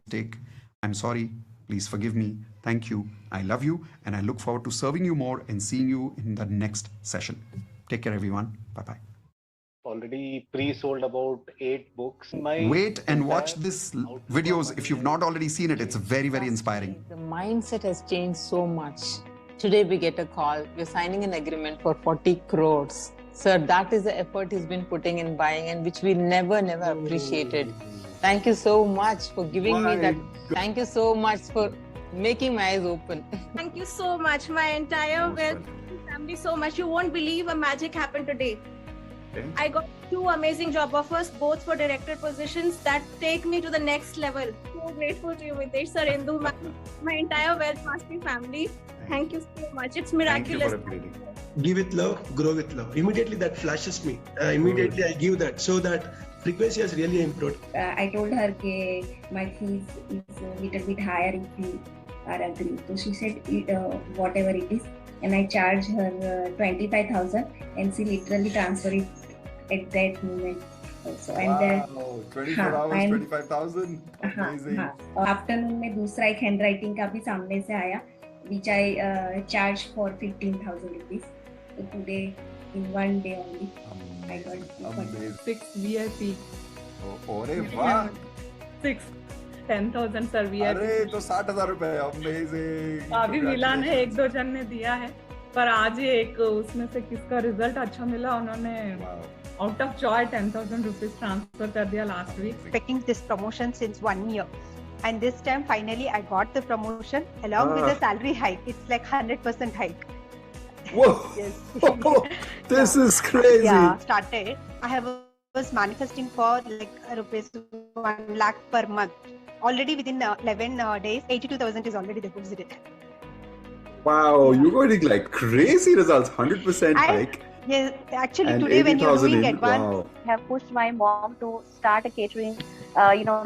I'm sorry. Please forgive me. Thank you. I love you, and I look forward to serving you more and seeing you in the next session. Take care, everyone. Bye-bye. already pre-sold about 8 books. Wait and watch this videos. If you've not already seen it, it's very, very inspiring. The mindset has changed so much. Today we get a call. We're signing an agreement for 40 crores. Sir, that is the effort he's been putting in buying and which we never appreciated. Thank you so much for giving me that. Thank you so much for making my eyes open. Thank you so much, my entire family so much. You won't believe a magic happened today. Okay. I got 2 amazing job offers, both for director positions that take me to the next level. So grateful to you, Mitesh sir, Indu, my entire Wealth Mastery family. Thank you so much. It's miraculous. Thank you for updating. Give with love, grow with love. Immediately that flashes me. Immediately I give that, so that frequency has really improved. I told her that my fees is a little bit higher if you are agree. So she said whatever it is, and I charge her 25,000, and she literally transfer it at that moment. Also. Wow, 24 hours, 25,000. Amazing. Afternoon में दूसरा एक handwriting का भी सामने से आया, which I charge for 15,000 rupees. So today, in one day only, I got 6 VIP. अरे वाह. 10,000 सर VIP. अरे तो 60,000 रुपए. Amazing. अभी मिला ने 1-2 जन ने दिया है, पर आज ही एक उसमें से किसका रिजल्ट अच्छा मिला, उन्होंने out of joy 10,000 rupees transfer कर दिया last week. Expecting this promotion since 1 year. And this time finally I got the promotion along with the salary hike. It's like 100% hike. Whoa! Yes. This is crazy. Yeah, started. I was manifesting for like rupees 1 lakh per month. Already within 11 days, 82,000 is already deposited. Wow, you're getting like crazy results. 100% hike. Yes, actually and today when you're doing advance, wow. I have pushed my mom to start a catering,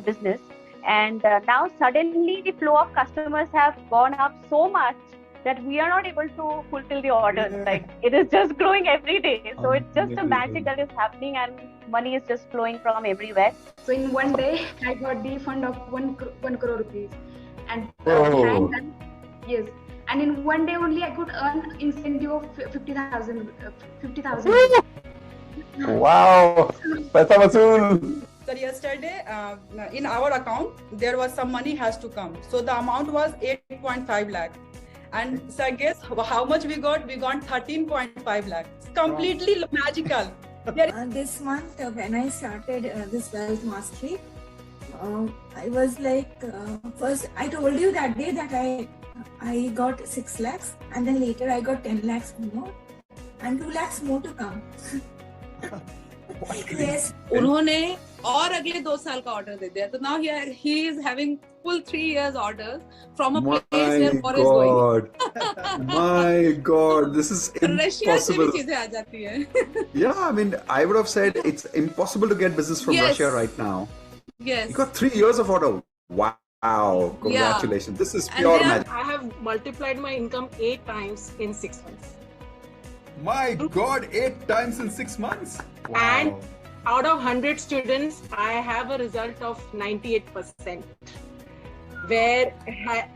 business. And now suddenly the flow of customers have gone up so much that we are not able to fulfill the orders. Like it is just growing every day. So it's just a magic that is happening and money is just flowing from everywhere. So in one day, I got the fund of 1 crore rupees. And yes. And in one day only, I could earn incentive of 50,000. 50,000. Wow! Paisa vasool. So yesterday, in our account, there was some money has to come. So the amount was 8.5 lakh. And so guess how much we got? We got 13.5 lakh. It's completely magical. This month, when I started this Wealth Mastery, I was like, first I told you that day that I got 6 lakhs, and then later I got 10 lakhs more, and 2 lakhs more to come. Yes. उन्होंने और अगले 2 साल का order दे दिया, तो now he is having full 3 years orders from a place where war is going. My God, this is impossible. Russia से भी चीजें आ जाती हैं. Yeah, I mean, I would have said it's impossible to get business from Russia right now. Yes. You got 3 years of order. Wow, congratulations. Yeah. This is pure magic. I have multiplied my income 8 times in 6 months. My God, 8 times in 6 months. Wow. And out of 100 students, I have a result of 98%, where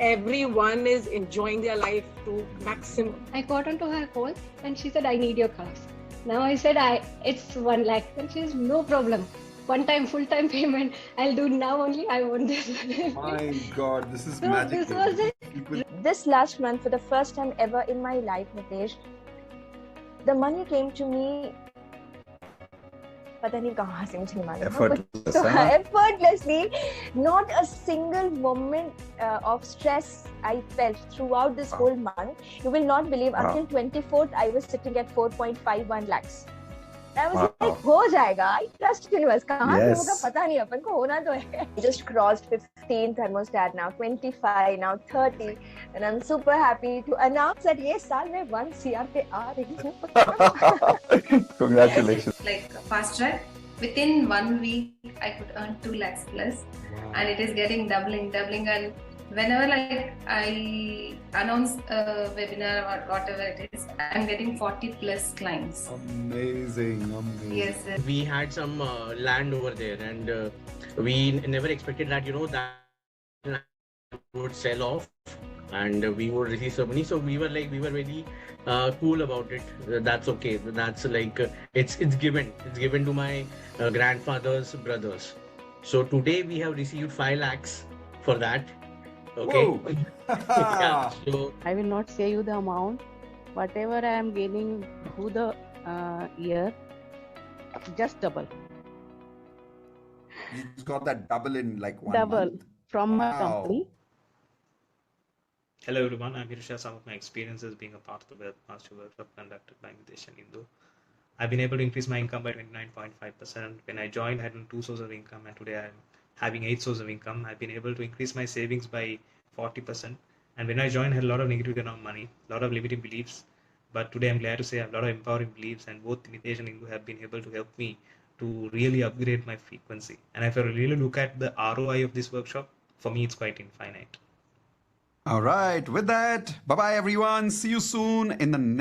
everyone is enjoying their life to maximum. I got onto her call and she said, I need your class. Now I said, it's 1 lakh. And she says, no problem. One time, full-time payment. I'll do now only. I want this. My God, this is so magic. This was it. This last month, for the first time ever in my life, Mitesh, the money came to me. पता नहीं कहाँ से मुझे मालूम. Effortlessly, not a single moment of stress I felt throughout this whole month. You will not believe. Until 24th, I was sitting at 4.51 lakhs. I was like, हो जाएगा. I trust universe. कहाँ से होगा पता नहीं, अपन को होना तो है. Just crossed 15 thermostat now, 25 now, 30, and I'm super happy to announce that ये साल मैं 1 CR पे आ रही हूँ. Congratulations. Like fast track, within 1 week I could earn 2 lakhs plus, and it is getting doubling, and whenever like I announce a webinar or whatever it is, I'm getting 40 plus clients. Amazing. Yes, sir. We had some land over there, and we never expected that that land would sell off, and we would receive some money. So we were very cool about it. That's okay. That's it's given to my grandfather's brothers. So today we have received 5 lakhs for that. Okay. Yeah. So I will not say you the amount. Whatever I am gaining through the year, just double. You just got that double in like 1 Double month? from my company. Hello everyone, I'm here to share some of my experiences being a part of the Webmaster Workshop conducted by Mitesh and Indu. I've been able to increase my income by 29.5%. When I joined, I had 2 sources of income, and today I'm having 8 sources of income. I've been able to increase my savings by 40%. And when I joined, I had a lot of negativity around money, a lot of limiting beliefs. But today I'm glad to say I have a lot of empowering beliefs, and both Mitesh and Indu have been able to help me to really upgrade my frequency. And if I really look at the ROI of this workshop, for me, it's quite infinite. All right. With that, bye-bye, everyone. See you soon in the next